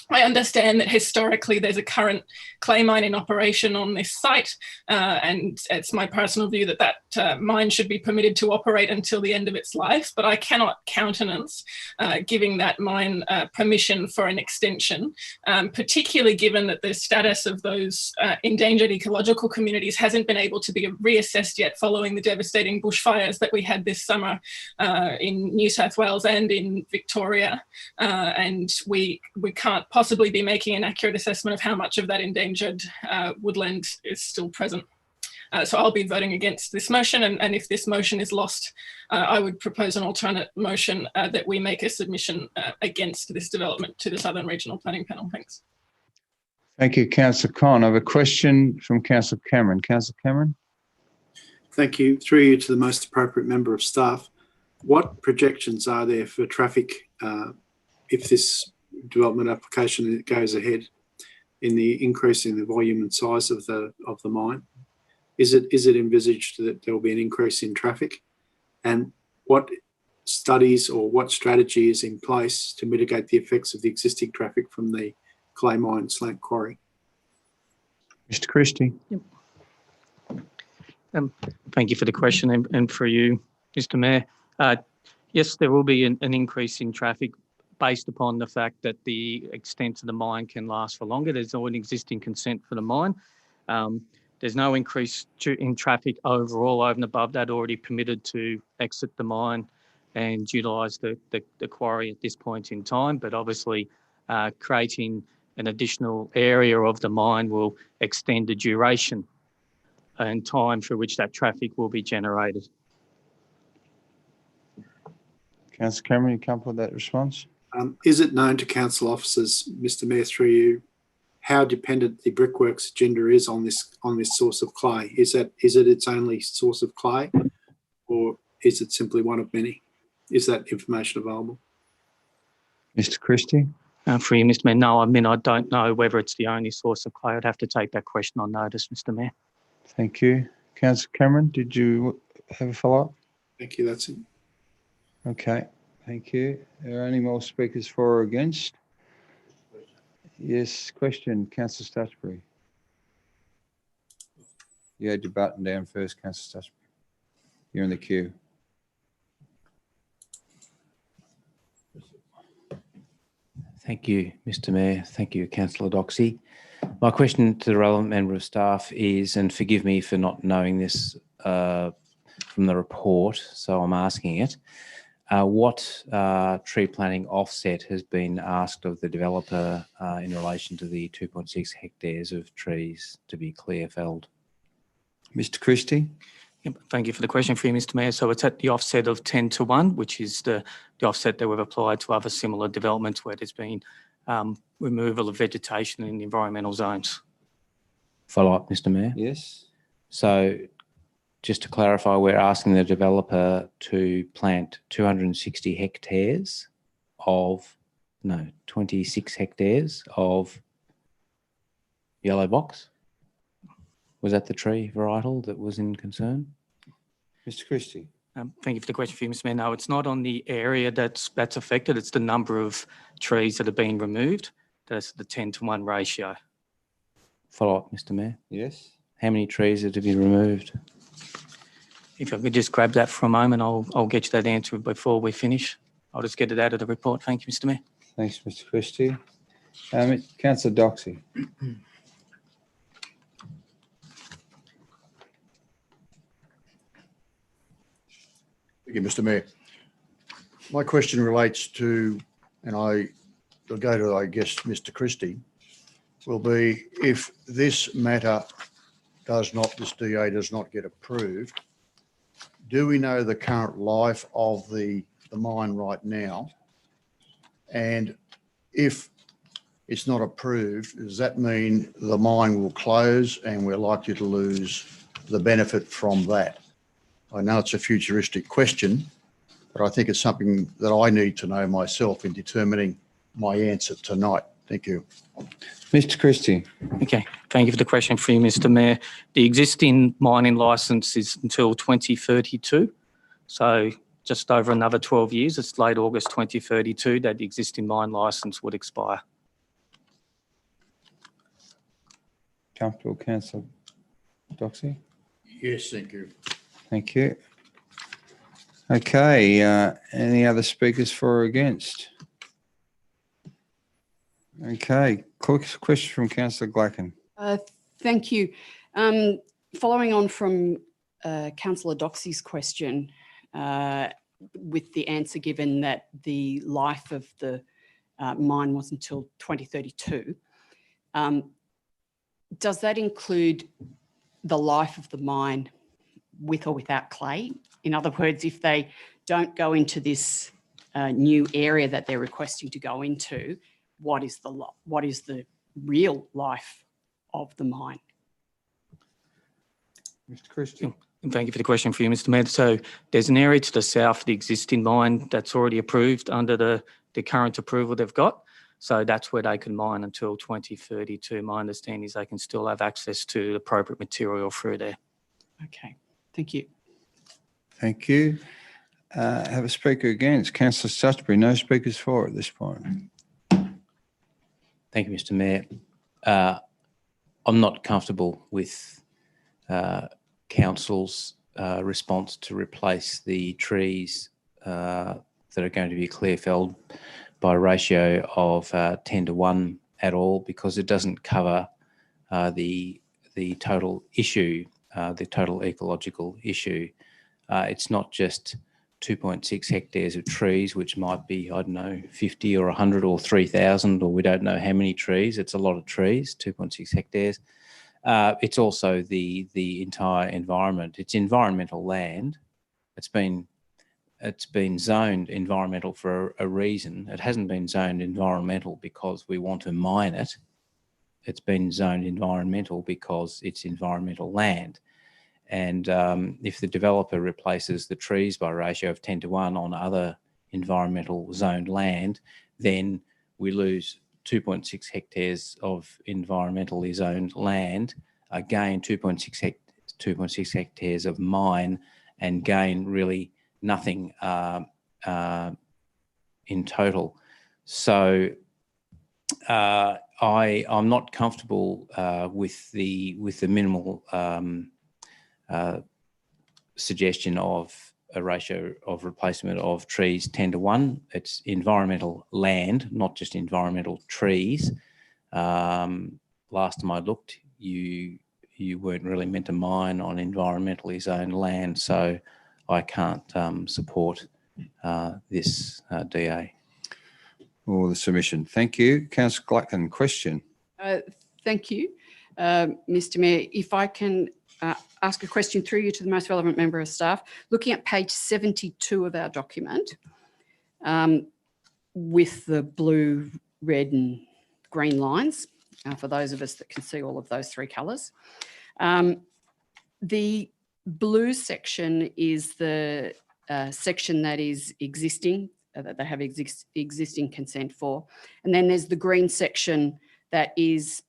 I understand that historically there's a current clay mine in operation on this site, and it's my personal view that that mine should be permitted to operate until the end of its life, but I cannot countenance giving that mine permission for an extension, particularly given that the status of those endangered ecological communities hasn't been able to be reassessed yet following the devastating bushfires that we had this summer in New South Wales and in Victoria, and we can't possibly be making an accurate assessment of how much of that endangered woodland is still present. So I'll be voting against this motion, and if this motion is lost, I would propose an alternate motion that we make a submission against this development to the Southern Regional Planning Panel. Thanks. Thank you, Councillor Con. I have a question from Councillor Cameron. Councillor Cameron. Thank you. Through you to the most appropriate member of staff. What projections are there for traffic if this development application goes ahead in the increase in the volume and size of the mine? Is it envisaged that there will be an increase in traffic? And what studies or what strategy is in place to mitigate the effects of the existing traffic from the clay mine / quarry? Mr. Christie. Yep. Thank you for the question, and for you, Mr. Mayor. Yes, there will be an increase in traffic based upon the fact that the extent of the mine can last for longer. There's an existing consent for the mine. There's no increase in traffic overall over and above that already permitted to exit the mine and utilise the quarry at this point in time. But obviously, creating an additional area of the mine will extend the duration and time for which that traffic will be generated. Councillor Cameron, you comfortable with that response? Is it known to council officers, Mr Mayor, through you, how dependent the brickworks agenda is on this source of clay? Is it its only source of clay, or is it simply one of many? Is that information available? Mr Christie? For you, Mr Mayor, no, I mean, I don't know whether it's the only source of clay. I'd have to take that question on notice, Mr Mayor. Thank you. Councillor Cameron, did you have a follow-up? Thank you, that's it. Okay, thank you. Are there any more speakers for or against? Yes, question, Councillor Stutchbury. You had your button down first, Councillor Stutchbury. You're in the queue. Thank you, Mr Mayor. Thank you, Councillor Doxey. My question to the relevant member of staff is, and forgive me for not knowing this from the report, so I'm asking it, what tree planting offset has been asked of the developer in relation to the 2.6 hectares of trees to be clear felled? Mr Christie? Yep, thank you for the question for you, Mr Mayor. So it's at the offset of 10:1, which is the offset that we've applied to other similar developments where there's been removal of vegetation in the environmental zones. Follow up, Mr Mayor? Yes. So just to clarify, we're asking the developer to plant 260 hectares of, no, 26 hectares of yellow box? Was that the tree varietal that was in concern? Mr Christie? Thank you for the question for you, Mr Mayor. No, it's not on the area that's affected. It's the number of trees that are being removed. That's the 10:1 ratio. Follow up, Mr Mayor. Yes. How many trees are to be removed? If I could just grab that for a moment, I'll get you that answer before we finish. I'll just get it out of the report. Thank you, Mr Mayor. Thanks, Mr Christie. Councillor Doxey? Thank you, Mr Mayor. My question relates to, and I will go to, I guess, Mr Christie, will be if this matter this DA does not get approved, do we know the current life of the mine right now? And if it's not approved, does that mean the mine will close and we're likely to lose the benefit from that? I know it's a futuristic question, but I think it's something that I need to know myself in determining my answer tonight. Thank you. Mr Christie? Okay, thank you for the question for you, Mr Mayor. The existing mining licence is until 2032, so just over another 12 years. It's late August 2032 that the existing mine licence would expire. Comfortable, Councillor Doxey? Yes, thank you. Thank you. Okay, any other speakers for or against? Okay, question from Councillor Glacken. Thank you. Following on from Councillor Doxey's question, with the answer given that the life of the mine was until 2032, does that include the life of the mine with or without clay? In other words, if they don't go into this new area that they're requesting to go into, what is the real life of the mine? Mr Christie? Thank you for the question for you, Mr Mayor. So there's an area to the south of the existing mine that's already approved under the current approval they've got. So that's where they can mine until 2032. My understanding is they can still have access to the appropriate material through there. Okay, thank you. Thank you. Have a speaker against. Councillor Stutchbury, no speakers for at this point. Thank you, Mr Mayor. I'm not comfortable with Council's response to replace the trees that are going to be clear felled by a ratio of 10:1 at all, because it doesn't cover the total issue, the total ecological issue. It's not just 2.6 hectares of trees, which might be, I don't know, 50 or 100 or 3,000, or we don't know how many trees. It's a lot of trees, 2.6 hectares. It's also the entire environment. It's environmental land. It's been zoned environmental for a reason. It hasn't been zoned environmental because we want to mine it. It's been zoned environmental because it's environmental land. And if the developer replaces the trees by a ratio of 10:1 on other environmental zoned land, then we lose 2.6 hectares of environmentally zoned land, gain 2.6 hectares of mine, and gain really nothing in total. So I'm not comfortable with the minimal suggestion of a ratio of replacement of trees 10:1. It's environmental land, not just environmental trees. Last time I looked, you weren't really meant to mine on environmentally zoned land, so I can't support this DA. Or the submission. Thank you. Councillor Gluckman, question. Thank you, Mr. Mayor. If I can ask a question through you to the most relevant member of staff. Looking at page 72 of our document, with the blue, red and green lines, for those of us that can see all of those three colours. The blue section is the section that is existing, that they have existing consent for. And then there's the green section that is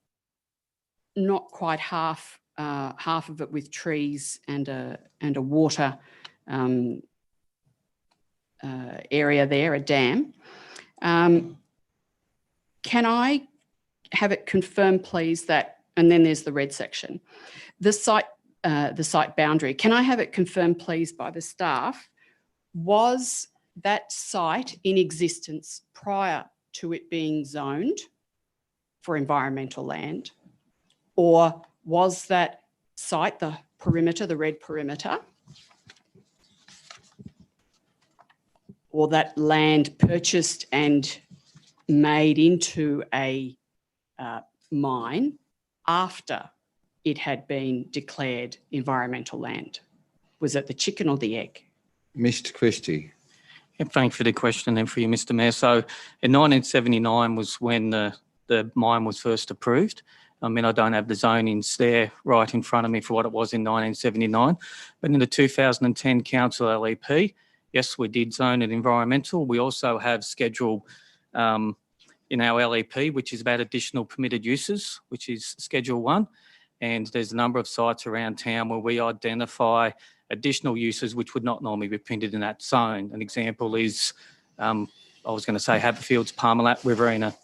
not quite half of it with trees and a water area there, a dam. Can I have it confirmed, please, that, and then there's the red section, the site boundary. Can I have it confirmed, please, by the staff? Was that site in existence prior to it being zoned for environmental land, or was that site, the perimeter, the red perimeter, or that land purchased and made into a mine after it had been declared environmental land? Was it the chicken or the egg? Mr. Christie. Thanks for the question and for you, Mr. Mayor. So in 1979 was when the mine was first approved. I mean, I don't have the zonings there right in front of me for what it was in 1979. But in the 2010 Council LEP, yes, we did zone it environmental. We also have schedule in our LEP, which is about additional permitted uses, which is Schedule 1. And there's a number of sites around town where we identify additional uses which would not normally be permitted in that zone. An example is, I was going to say Haberfield's Parmalat, Riverina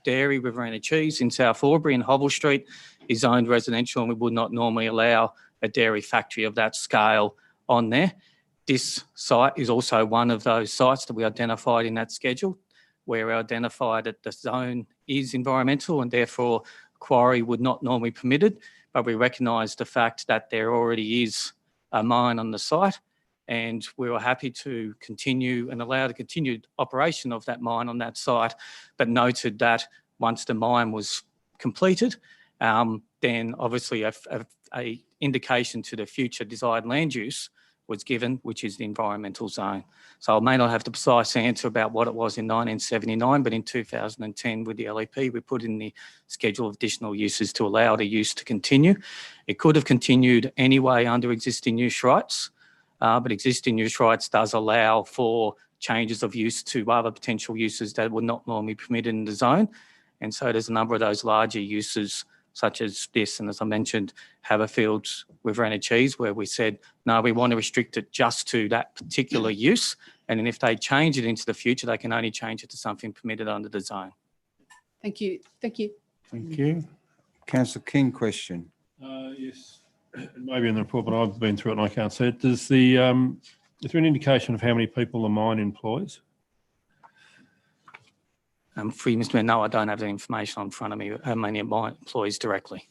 Dairy, Riverina Cheese in South Albury and Hobble Street is owned residential, and we would not normally allow a dairy factory of that scale on there. This site is also one of those sites that we identified in that schedule, where we identified that the zone is environmental and therefore quarry would not normally be permitted, but we recognise the fact that there already is a mine on the site, and we were happy to continue and allow the continued operation of that mine on that site, but noted that once the mine was completed, then obviously a indication to the future desired land use was given, which is the environmental zone. So I may not have the precise answer about what it was in 1979, but in 2010 with the LEP, we put in the schedule of additional uses to allow the use to continue. It could have continued anyway under existing use rights, but existing use rights does allow for changes of use to other potential uses that would not normally be permitted in the zone. And so there's a number of those larger uses such as this, and as I mentioned, Haberfield's Riverina Cheese, where we said, no, we want to restrict it just to that particular use. And then if they change it into the future, they can only change it to something permitted under the zone. Thank you. Thank you. Thank you. Councillor King, question. Yes, it may be in the report, but I've been through it and I can't see it. Is there an indication of how many people the mine employs? For you, Mr. Mayor, no, I don't have the information in front of me, how many of my employees directly.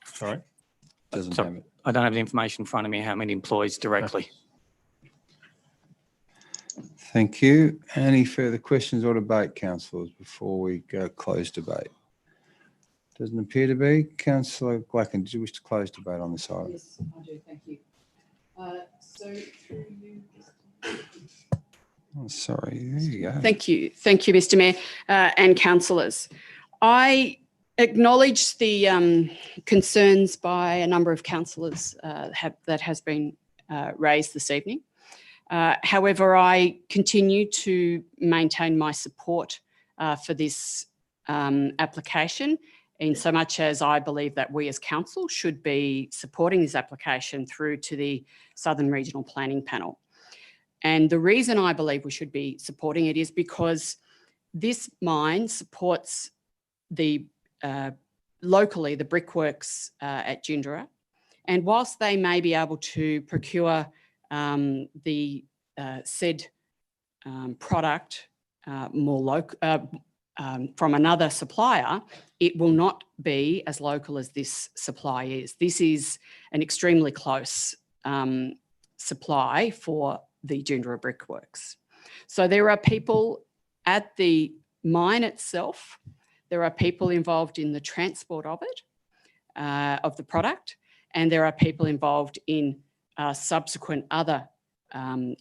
Sorry? Doesn't Sorry, have it. I don't have the information in front of me, how many employees directly. Thank you. Any further questions or debate, councillors, before we go close debate? Doesn't appear to be. Councillor Glacken, did you wish to close debate on this item? Yes, I do. Thank you. So through you. Oh, sorry, there you go. Thank you. Thank you, Mr. Mayor and councillors. I acknowledge the concerns by a number of councillors that has been raised this evening. However, I continue to maintain my support for this application, in so much as I believe that we as council should be supporting this application through to the Southern Regional Planning Panel. And the reason I believe we should be supporting it is because this mine supports the locally the brickworks at Gindera, and whilst they may be able to procure the said product more local from another supplier, it will not be as local as this supply is. This is an extremely close supply for the Gindera brickworks. So there are people at the mine itself, there are people involved in the transport of it, of the product, and there are people involved in subsequent other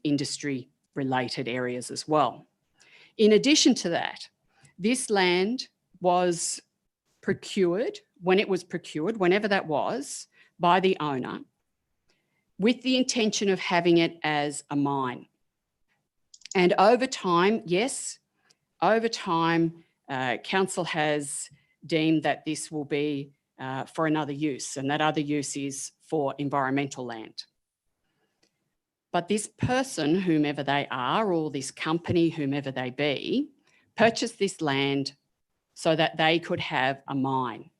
industry related areas as well. In addition to that, this land was procured, when it was procured, whenever that was, by the owner, with the intention of having it as a mine. And over time, yes, over time, council has deemed that this will be for another use, and that other use is for environmental land. But this person, whomever they are, or this company, whomever they be, purchased this land so that they could have a mine.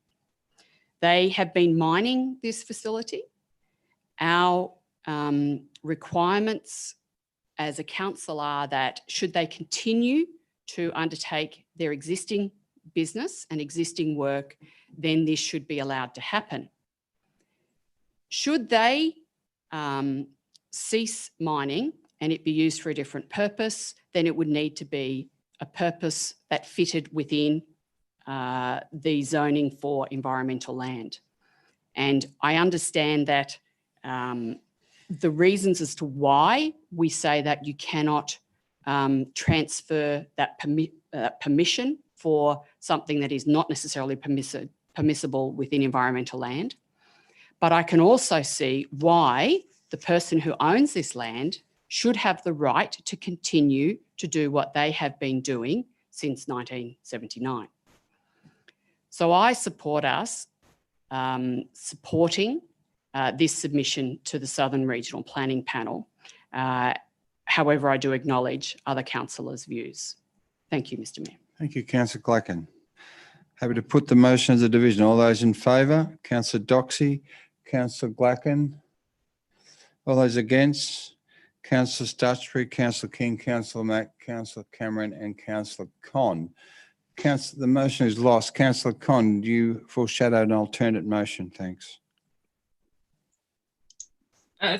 They have been mining this facility. Our requirements as a council are that should they continue to undertake their existing business and existing work, then this should be allowed to happen. Should they cease mining and it be used for a different purpose, then it would need to be a purpose that fitted within the zoning for environmental land. And I understand that the reasons as to why we say that you cannot transfer that permission for something that is not necessarily permissible within environmental land. But I can also see why the person who owns this land should have the right to continue to do what they have been doing since 1979. So I support us supporting this submission to the Southern Regional Planning Panel. However, I do acknowledge other councillors' views. Thank you, Mr. Mayor. Thank you, Councillor Glacken. Happy to put the motion as a division. All those in favour? Councillor Doxey, Councillor Glacken. All those against? Councillor Stutchbury, Councillor King, Councillor Mack, Councillor Cameron and Councillor Con. The motion is lost. Councillor Con, do you foreshadow an alternate motion? Thanks.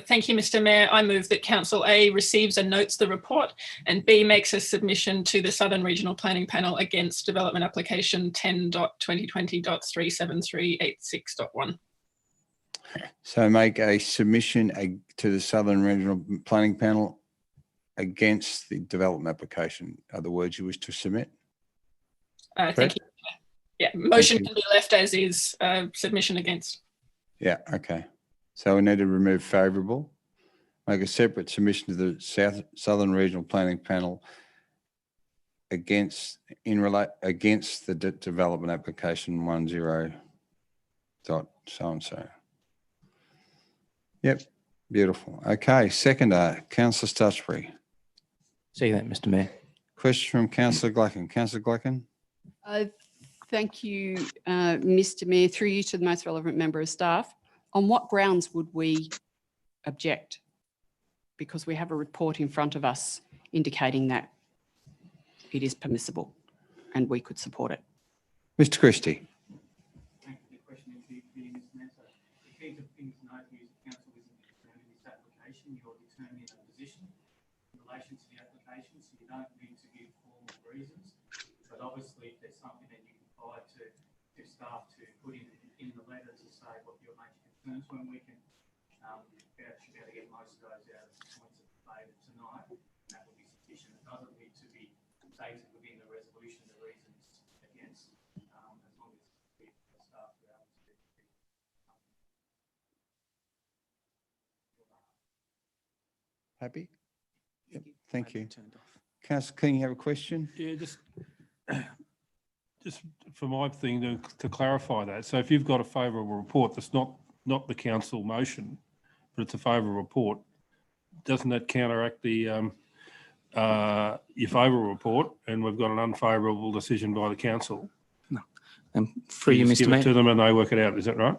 Thank you, Mr. Mayor. I move that Council A receives and notes the report, and B makes a submission to the Southern Regional Planning Panel against Development Application 10.2020.37386.1. So make a submission to the Southern Regional Planning Panel against the development application. Are the words you wish to submit? Thank you. Yeah, motion can be left as is, submission against. Yeah, okay. So we need to remove favourable, make a separate submission to the Southern Regional Planning Panel against the development application 10 dot so and so. Yep, beautiful. Okay, seconder, Councillor Stutchbury. See that, Mr. Mayor. Question from Councillor Glacken. Councillor Glacken. Thank you, Mr. Mayor. Through you to the most relevant member of staff. On what grounds would we object? Because we have a report in front of us indicating that it is permissible and we could support it. Mr. Christie. Thank you for the question, Mr. Mayor. So the key thing to note here is the council isn't determining this application, you're determining a position in relation to the application, so you don't need to give formal reasons. But obviously, if there's something that you can provide to staff to put in the letter to say what your major concerns were, and we can should be able to get most of those out of the points of debate tonight. And that would be sufficient. It doesn't need to be stated within the resolution the reasons against, as long as the staff are able to. Happy? Yep. Thank you. Turned off. Councillor King, you have a question? Yeah, just for my thing to clarify that. So if you've got a favourable report that's not the council motion, but it's a favourable report, doesn't that counteract the your favourable report, and we've got an unfavourable decision by the council? No. For you, just Mr. give Mayor. it to them and they work it out. Is that right?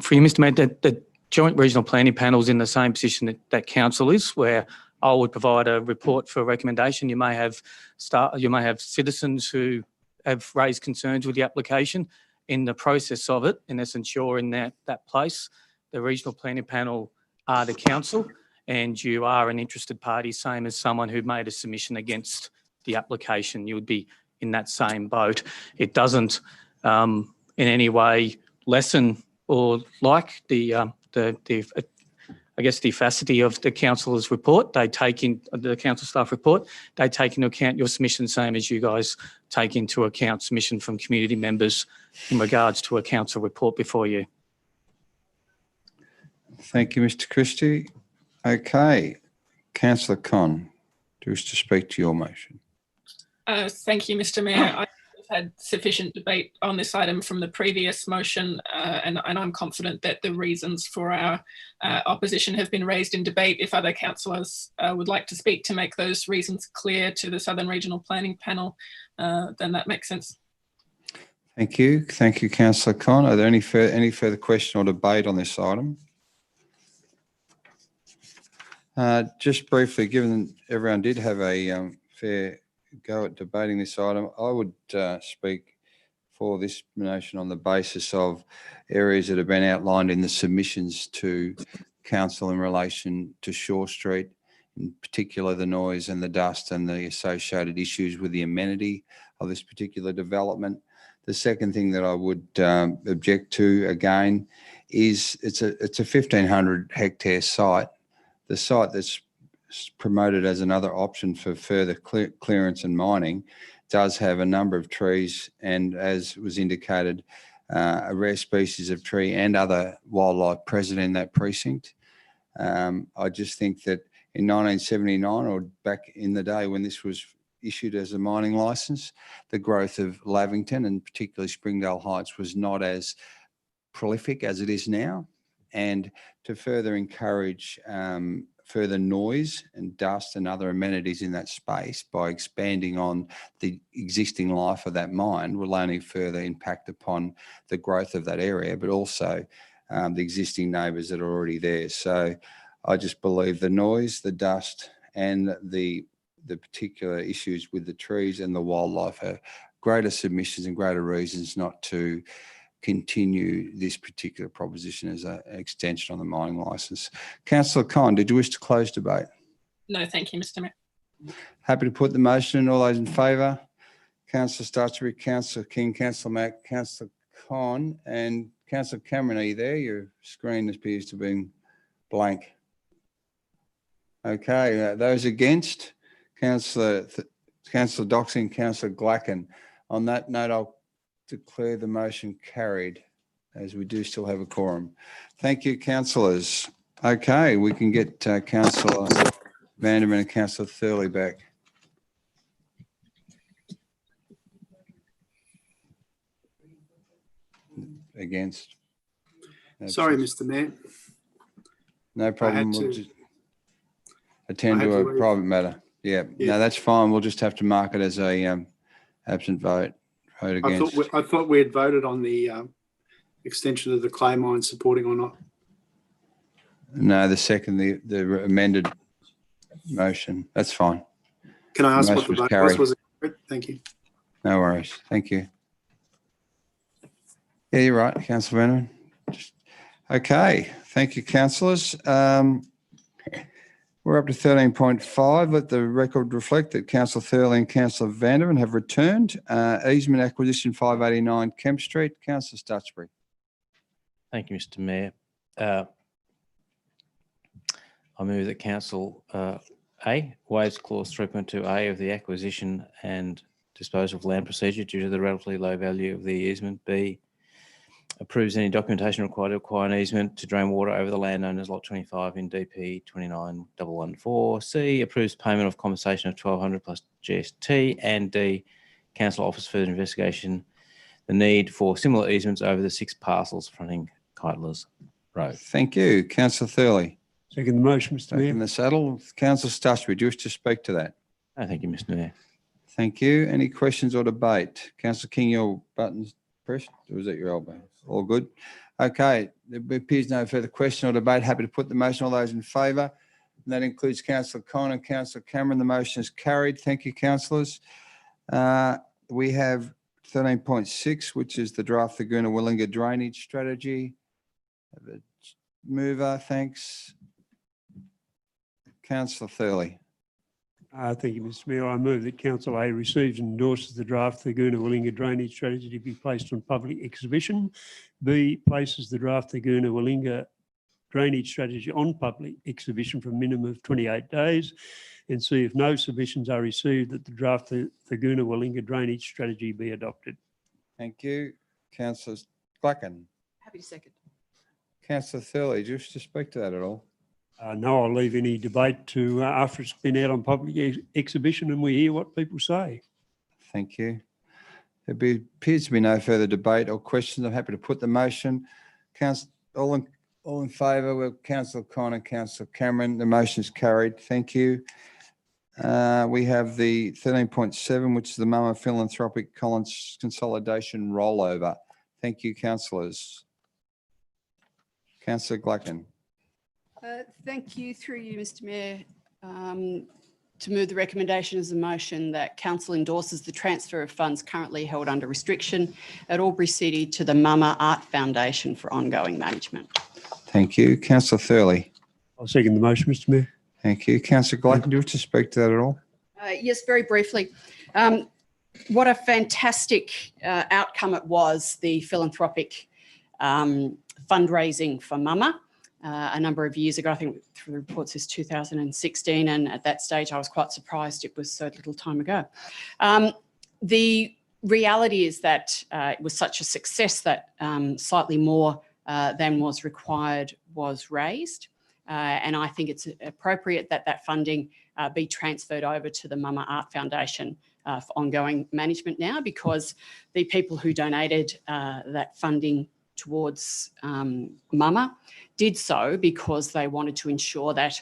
For you, Mr. Mayor, the Joint Regional Planning Panel is in the same position that council is, where I would provide a report for recommendation. You may have citizens who have raised concerns with the application. In the process of it, in essence, you're in that place. The Regional Planning Panel are the council, and you are an interested party, same as someone who made a submission against the application. You would be in that same boat. It doesn't in any way lessen or like the efficacy of the councillor's report. They take in the council staff report. They take into account your submission, same as you guys take into account submission from community members in regards to a council report before you. Thank you, Mr. Christie. Okay, Councillor Con, do you wish to speak to your motion? Thank you, Mr. Mayor. I've had sufficient debate on this item from the previous motion, and I'm confident that the reasons for our opposition have been raised in debate. If other councillors would like to speak to make those reasons clear to the Southern Regional Planning Panel, then that makes sense. Thank you. Thank you, Councillor Con. Are there any further question or debate on this item? Just briefly, given everyone did have a fair go at debating this item, I would speak for this motion on the basis of areas that have been outlined in the submissions to council in relation to Shaw Street, in particular the noise and the dust and the associated issues with the amenity of this particular development. The second thing that I would object to again is it's a 1,500 hectare site. The site that's promoted as another option for further clearance and mining does have a number of trees, and as was indicated, a rare species of tree and other wildlife present in that precinct. I just think that in 1979, or back in the day when this was issued as a mining licence, the growth of Lavington and particularly Springdale Heights was not as prolific as it is now. And to further encourage further noise and dust and other amenities in that space by expanding on the existing life of that mine will only further impact upon the growth of that area, but also the existing neighbours that are already there. So I just believe the noise, the dust and the particular issues with the trees and the wildlife are greater submissions and greater reasons not to continue this particular proposition as an extension on the mining licence. Councillor Con, did you wish to close debate? No, thank you, Mr. Mayor. Happy to put the motion. All those in favour? Councillor Starcherby, Councillor King, Councillor Mack, Councillor Con and Councillor Cameron, are you there? Your screen appears to have been blank. Okay, those against? Councillor Doxing and Councillor Glacken. On that note, I'll declare the motion carried, as we do still have a quorum. Thank you, councillors. Okay, we can get Councillor Vanderman and Councillor Thurley back. Against? Sorry, Mr. Mayor. No problem. We'll just attend I had to a to leave. private matter. Yeah, no, that's fine. We'll just have to mark it as a absent vote. Vote against. I thought we had voted on the extension of the clay mine supporting or not. No, the second, the amended motion. That's fine. Can I ask The what the motion was vote was? carried. Was it carried? Thank you. No worries. Thank you. Yeah, you're right, Councillor Vanderman. Okay. Thank you, councillors. We're up to 13.5. Let the record reflect that Councillor Thurley and Councillor Vanderman have returned. Easement acquisition 589 Kemp Street. Councillor Stutchbury. Thank you, Mr. Mayor. I move that Council A waives clause 3.2A of the acquisition and disposal of land procedure due to the relatively low value of the easement. B, approves any documentation required to acquire an easement to drain water over the landowners lot 25 in DP 29114. C, approves payment of compensation of 1,200 plus GST. And D, Council offers further investigation the need for similar easements over the 6 parcels fronting Keitler's Road. Thank you. Councillor Thurley. Second the motion, Mr. Back Mayor. in the saddle. Councillor Stutchbury, do you wish to speak to that? No, thank you, Mr. Mayor. Thank you. Any questions or debate? Councillor King, your button's pressed, or was that your elbow? All good. Okay, there appears no further question or debate. Happy to put the motion. All those in favour? And that includes Councillor Con and Councillor Cameron. The motion is carried. Thank you, councillors. We have 13.6, which is the draft Thurgoona Wirlinga drainage strategy. Have a mover, thanks. Councillor Thurley. Thank you, Mr. Mayor. I move that Council A receives and endorses the draft Thurgoona Wirlinga drainage strategy to be placed on public exhibition. B, places the draft Thurgoona Wirlinga drainage strategy on public exhibition for a minimum of 28 days. And C, if no submissions are received, that the draft Thurgoona Wirlinga drainage strategy be adopted. Thank you. Councillor Glacken. Happy to second. Councillor Thurley, do you wish to speak to that at all? No, I'll leave any debate to after it's been out on public exhibition and we hear what people say. Thank you. There appears to be no further debate or questions. I'm happy to put the motion. All in favour with Councillor Con and Councillor Cameron. The motion is carried. Thank you. We have the 13.7, which is the Mama Philanthropic Consolidation rollover. Thank you, councillors. Councillor Glacken. Thank you, through you, Mr. Mayor, to move the recommendation as a motion that Council endorses the transfer of funds currently held under restriction at Albury City to the Mama Art Foundation for ongoing management. Thank you. Councillor Thurley. I'll second the motion, Mr. Mayor. Thank you. Councillor Glacken, do you wish to speak to that at all? Yes, very briefly. What a fantastic outcome it was, the philanthropic fundraising for Mama. A number of years ago, I think through the report says 2016, and at that stage I was quite surprised it was so little time ago. The reality is that it was such a success that slightly more than was required was raised, and I think it's appropriate that that funding be transferred over to the Mama Art Foundation for ongoing management now, because the people who donated that funding towards Mama did so because they wanted to ensure that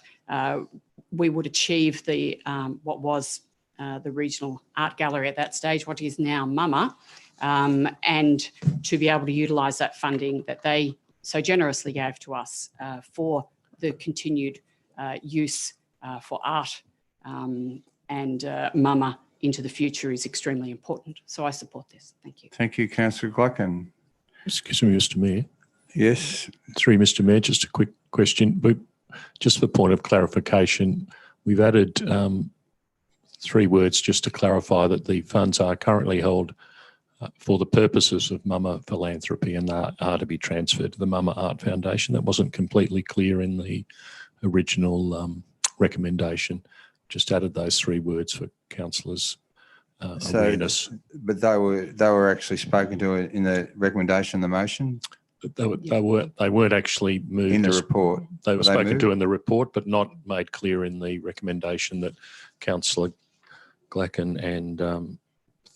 we would achieve the what was the regional art gallery at that stage, what is now Mama, and to be able to utilise that funding that they so generously gave to us for the continued use for art and Mama into the future is extremely important. So I support this. Thank you. Thank you, Councillor Glacken. Excuse me, Mr. Mayor. Yes. Through Mr. Mayor, just a quick question. Just for point of clarification, we've added 3 words just to clarify that the funds are currently held for the purposes of Mama Philanthropy and are to be transferred to the Mama Art Foundation. That wasn't completely clear in the original recommendation. Just added those 3 words for councillors' awareness. But they were actually spoken to in the recommendation, the motion. They weren't actually moved in the report. They were spoken to in the report, but not made clear in the recommendation that Councillor Glacken and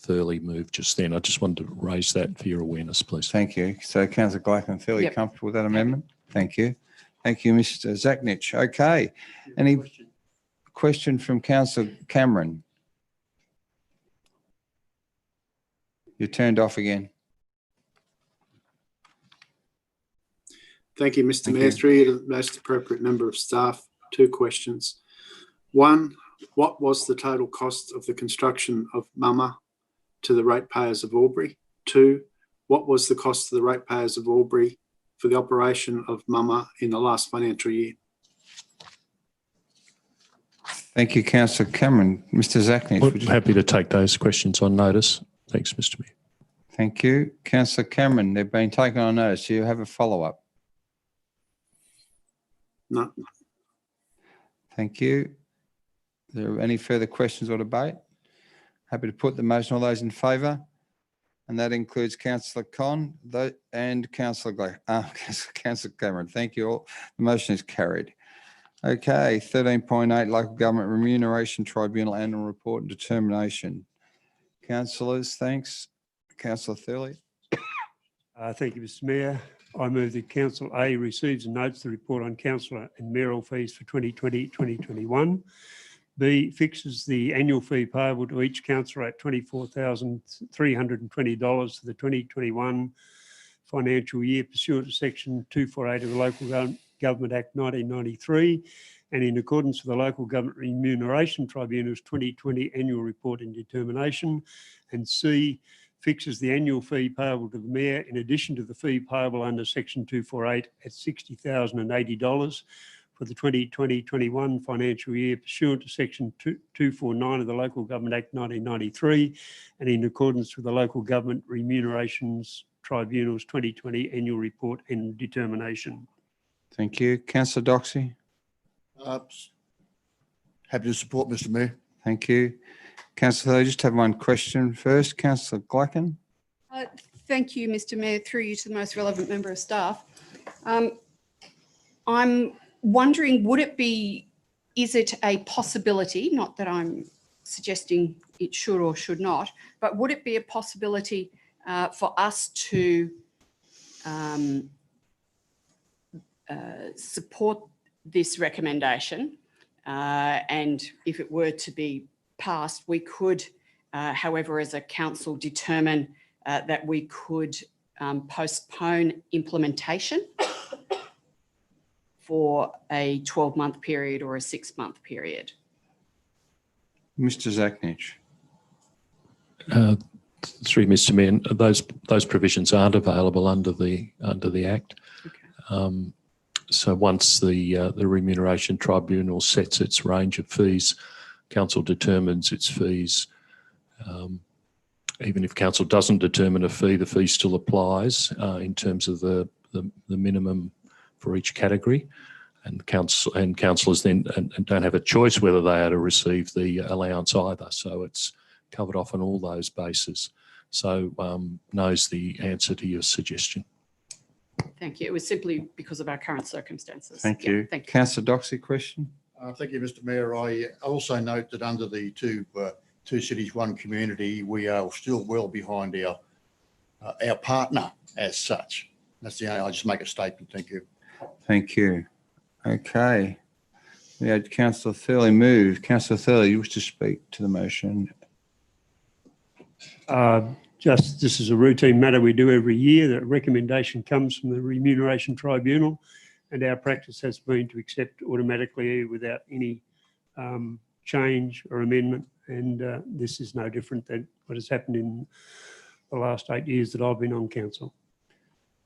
Thurley moved just then. I just wanted to raise that for your awareness, please. Thank you. So Councillor Glacken and Thurley, comfortable with that amendment? Thank you. Thank you, Mr. Zachnich. Okay. Any question from Councillor Cameron? You're turned off again. Thank you, Mr. Mayor. Through you to the most appropriate member of staff. 2 questions. 1, what was the total cost of the construction of Mama to the ratepayers of Albury? 2, what was the cost to the ratepayers of Albury for the operation of Mama in the last financial year? Thank you, Councillor Cameron. Mr Zachnich, would you? Happy to take those questions on notice. Thanks, Mr Mayor. Thank you. Councillor Cameron, they've been taken on notice. Do you have a follow-up? No. Thank you. Are there any further questions or debate? Happy to put the motion. All those in favour? And that includes Councillor Con and Councillor Cameron. Thank you all. The motion is carried. Okay, 13.8 Local Government Remuneration Tribunal Annual Report and Determination. Councillors, thanks. Councillor Thurley. Thank you, Mr Mayor. I move that Council A receives and notes the report on councillor and mayoral fees for 2020-2021. B, fixes the annual fee payable to each councillor at $24,320 for the 2021 financial year pursuant to Section 248 of the Local Government Act 1993 and in accordance with the Local Government Remuneration Tribunal's 2020 annual report and determination. And C, fixes the annual fee payable to the Mayor in addition to the fee payable under Section 248 at $60,080 for the 2020-21 financial year pursuant to Section 249 of the Local Government Act 1993 and in accordance with the Local Government Remunerations Tribunal's 2020 annual report and determination. Thank you. Councillor Doxey. Happy to support, Mr Mayor. Thank you. Councillor, I just have one question first. Councillor Glacken. Thank you, Mr Mayor. Through you to the most relevant member of staff. I'm wondering, is it a possibility, not that I'm suggesting it should or should not, but would it be a possibility for us to support this recommendation, and if it were to be passed, we could, however, as a council determine that we could postpone implementation for a 12-month period or a 6-month period? Mr Zachnich. Through Mr Mayor, those provisions aren't available under the Act. Okay. So once the Remuneration Tribunal sets its range of fees, Council determines its fees. Even if Council doesn't determine a fee, the fee still applies in terms of the minimum for each category, and councillors then don't have a choice whether they are to receive the allowance either. So it's covered off on all those bases. So knows the answer to your suggestion. Thank you. It was simply because of our current circumstances. Thank you. Thank you. Councillor Doxey, question. Thank you, Mr Mayor. I also note that under the two cities, one community, we are still well behind our partner as such. That's the only, I just make a statement. Thank you. Thank you. Okay. We had Councillor Thurley move. Councillor Thurley, you wish to speak to the motion? This is a routine matter we do every year. The recommendation comes from the Remuneration Tribunal, and our practice has been to accept automatically without any change or amendment. And this is no different than what has happened in the last 8 years that I've been on council.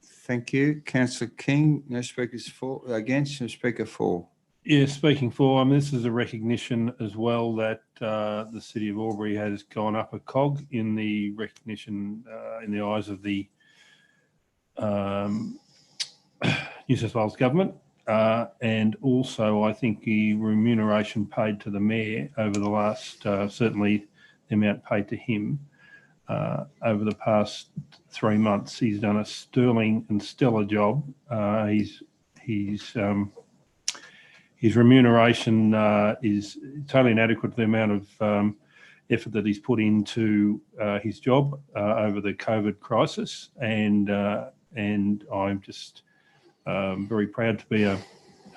Thank you. Councillor King, no speakers for, against, no speaker for. Yeah, speaking for, this is a recognition as well that the City of Albury has gone up a cog in the recognition in the eyes of the New South Wales Government. And also, I think the remuneration paid to the Mayor over the last, certainly the amount paid to him over the past 3 months, he's done a sterling and stellar job. His remuneration is totally inadequate to the amount of effort that he's put into his job over the COVID crisis, and I'm just very proud to be a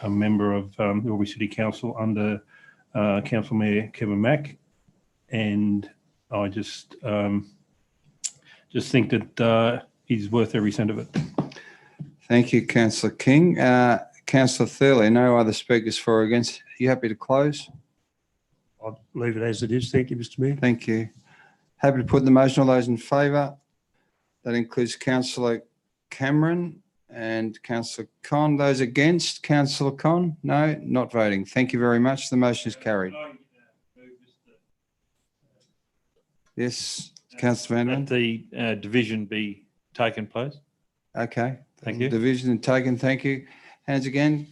member of the Albury City Council under Council Mayor Kevin Mack, and I just think that he's worth every cent of it. Thank you, Councillor King. Councillor Thurley, no other speakers for or against. Are you happy to close? I'll leave it as it is. Thank you, Mr Mayor. Thank you. Happy to put the motion. All those in favour? That includes Councillor Cameron and Councillor Con. Those against? Councillor Con? No, not voting. Thank you very much. The motion is carried. Yes, Councillor Vanderman. That the division be taken, please. Okay. Thank you. Division taken. Thank you. Hands again.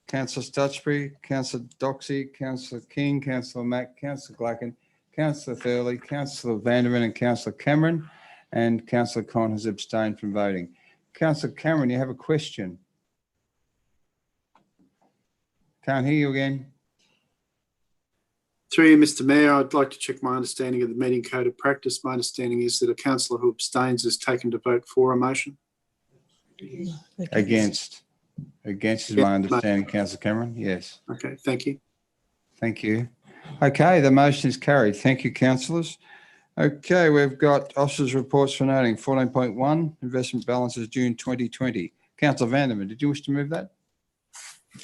Councillor Stutchbury, Councillor Doxy, Councillor King, Councillor Mack, Councillor Glacken, Councillor Thurley, Councillor Vanderman and Councillor Cameron, and Councillor Con has abstained from voting. Councillor Cameron, you have a question. Can't hear you again. Through you, Mr Mayor, I'd like to check my understanding of the meeting code of practice. My understanding is that a councillor who abstains is taken to vote for a motion. Against. Against is my understanding, Councillor Cameron. Yes. Okay, thank you. Thank you. Okay, the motion is carried. Thank you, councillors. Okay, we've got officers' reports for noting. 14.1, investment balances June 2020. Councillor Vanderman, did you wish to move that?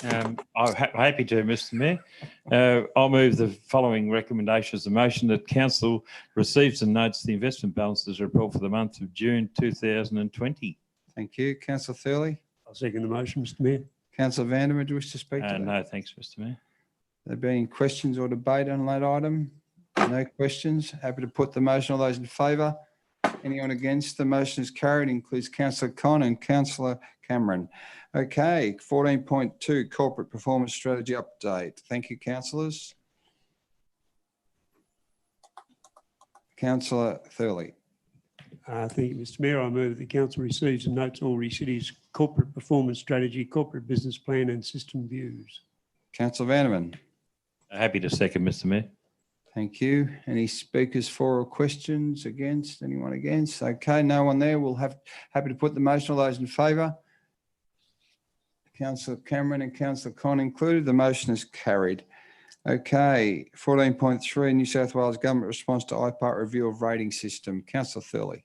I'm happy to, Mr Mayor. I'll move the following recommendations. The motion that council receives and notes the investment balances report for the month of June 2020. Thank you. Councillor Thurley? I'll second the motion, Mr Mayor. Councillor Vanderman, do you wish to speak to that? No, thanks, Mr Mayor. There being questions or debate on that item? No questions. Happy to put the motion. All those in favour? Anyone against? The motion is carried. Includes Councillor Con and Councillor Cameron. Okay, 14.2, corporate performance strategy update. Thank you, councillors. Councillor Thurley. Thank you, Mr Mayor. I move that the council receives and notes Albury City's corporate performance strategy, corporate business plan and system views. Councillor Vanderman. Happy to second, Mr Mayor. Thank you. Any speakers for or questions against? Anyone against? Okay, no one there. We'll have happy to put the motion. All those in favour? Councillor Cameron and Councillor Con included. The motion is carried. Okay, 14.3, New South Wales Government response to IPART review of rating system. Councillor Thurley.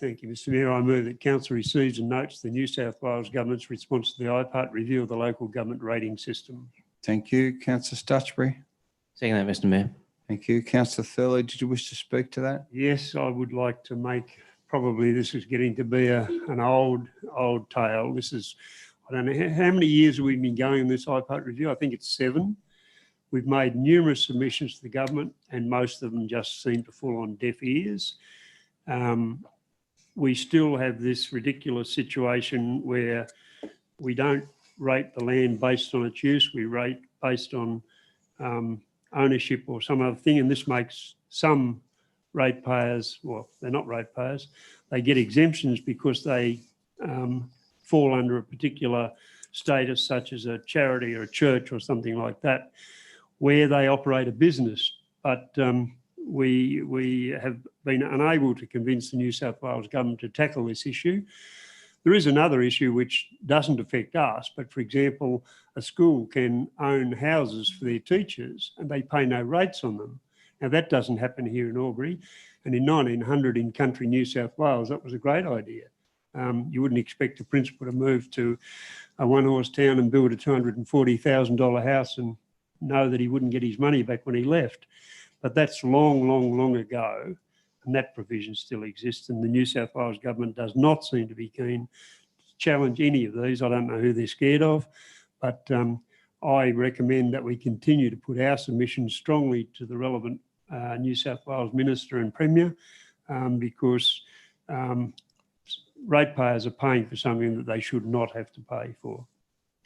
Thank you, Mr Mayor. I move that council receives and notes the New South Wales Government's response to the IPART review of the local government rating system. Thank you. Councillor Stutchbury. Second that, Mr Mayor. Thank you. Councillor Thurley, did you wish to speak to that? Yes, I would like to make, probably this is getting to be an old tale. This is, I don't know, how many years have we been going on this IPART review? I think it's 7. We've made numerous submissions to the government and most of them just seem to fall on deaf ears. We still have this ridiculous situation where we don't rate the land based on its use, we rate based on ownership or some other thing, and this makes some ratepayers, well, they're not ratepayers, they get exemptions because they fall under a particular status such as a charity or a church or something like that, where they operate a business. But we have been unable to convince the New South Wales Government to tackle this issue. There is another issue which doesn't affect us, but for example, a school can own houses for their teachers and they pay no rates on them. Now that doesn't happen here in Albury, and in 1900 in country New South Wales, that was a great idea. You wouldn't expect a principal to move to a one-horse town and build a $240,000 house and know that he wouldn't get his money back when he left. But that's long ago, and that provision still exists, and the New South Wales Government does not seem to be keen to challenge any of these. I don't know who they're scared of, but I recommend that we continue to put our submissions strongly to the relevant New South Wales Minister and Premier, because ratepayers are paying for something that they should not have to pay for.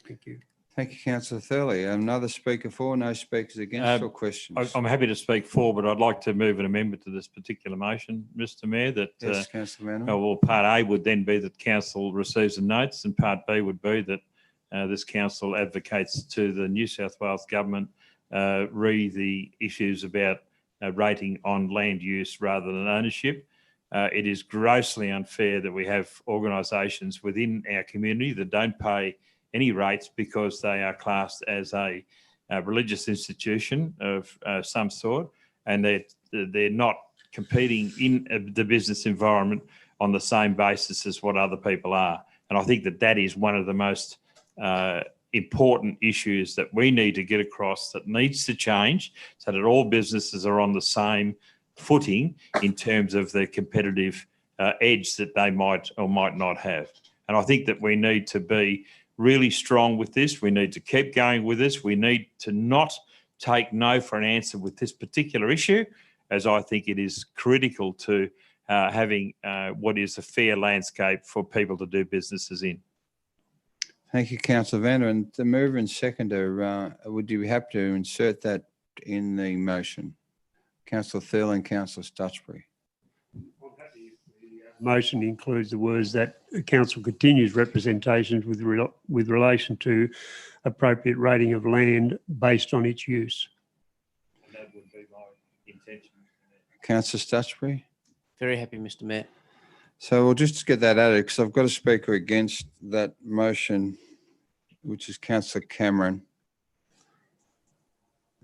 Thank you. Thank you, Councillor Thurley. Another speaker for, no speakers against or questions? I'm happy to speak for, but I'd like to move an amendment to this particular motion, Mr Mayor, that Yes, Councillor Vanderman. well, part A would then be that council receives the notes, and part B would be that this council advocates to the New South Wales Government the issues about rating on land use rather than ownership. It is grossly unfair that we have organisations within our community that don't pay any rates because they are classed as a religious institution of some sort, and they're not competing in the business environment on the same basis as what other people are. And I think that that is one of the most important issues that we need to get across, that needs to change so that all businesses are on the same footing in terms of the competitive edge that they might or might not have. And I think that we need to be really strong with this. We need to keep going with this. We need to not take no for an answer with this particular issue. as I think it is critical to having what is a fair landscape for people to do businesses in. Thank you, Councillor Vander. And the mover and seconder, would you be happy to insert that in the motion? Councillor Thurl and Councillor Stutchbury. Motion includes the words that council continues representations with relation to appropriate rating of land based on its use. And that would be my intention. Councillor Stutchbury. Very happy, Mr Mayor. So we'll just get that added because I've got a speaker against that motion, which is Councillor Cameron.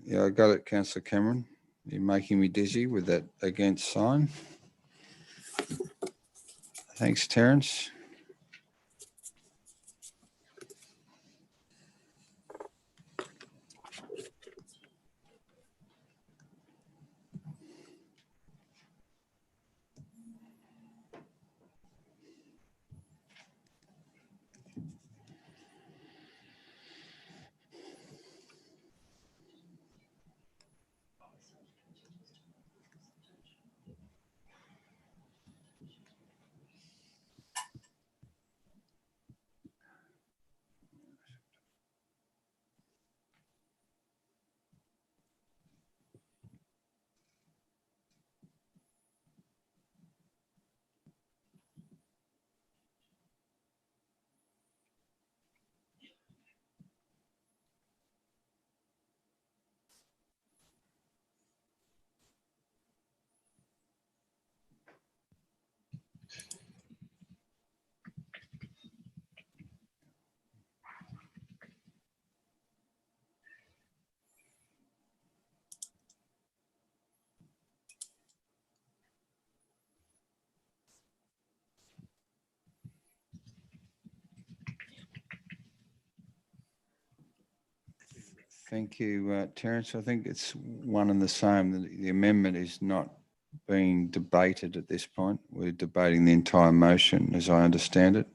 Yeah, I got it, Councillor Cameron. You're making me dizzy with that against sign. Thanks, Terence. Thank you, Terence. I think it's one and the same. The amendment is not being debated at this point. We're debating the entire motion, as I understand it.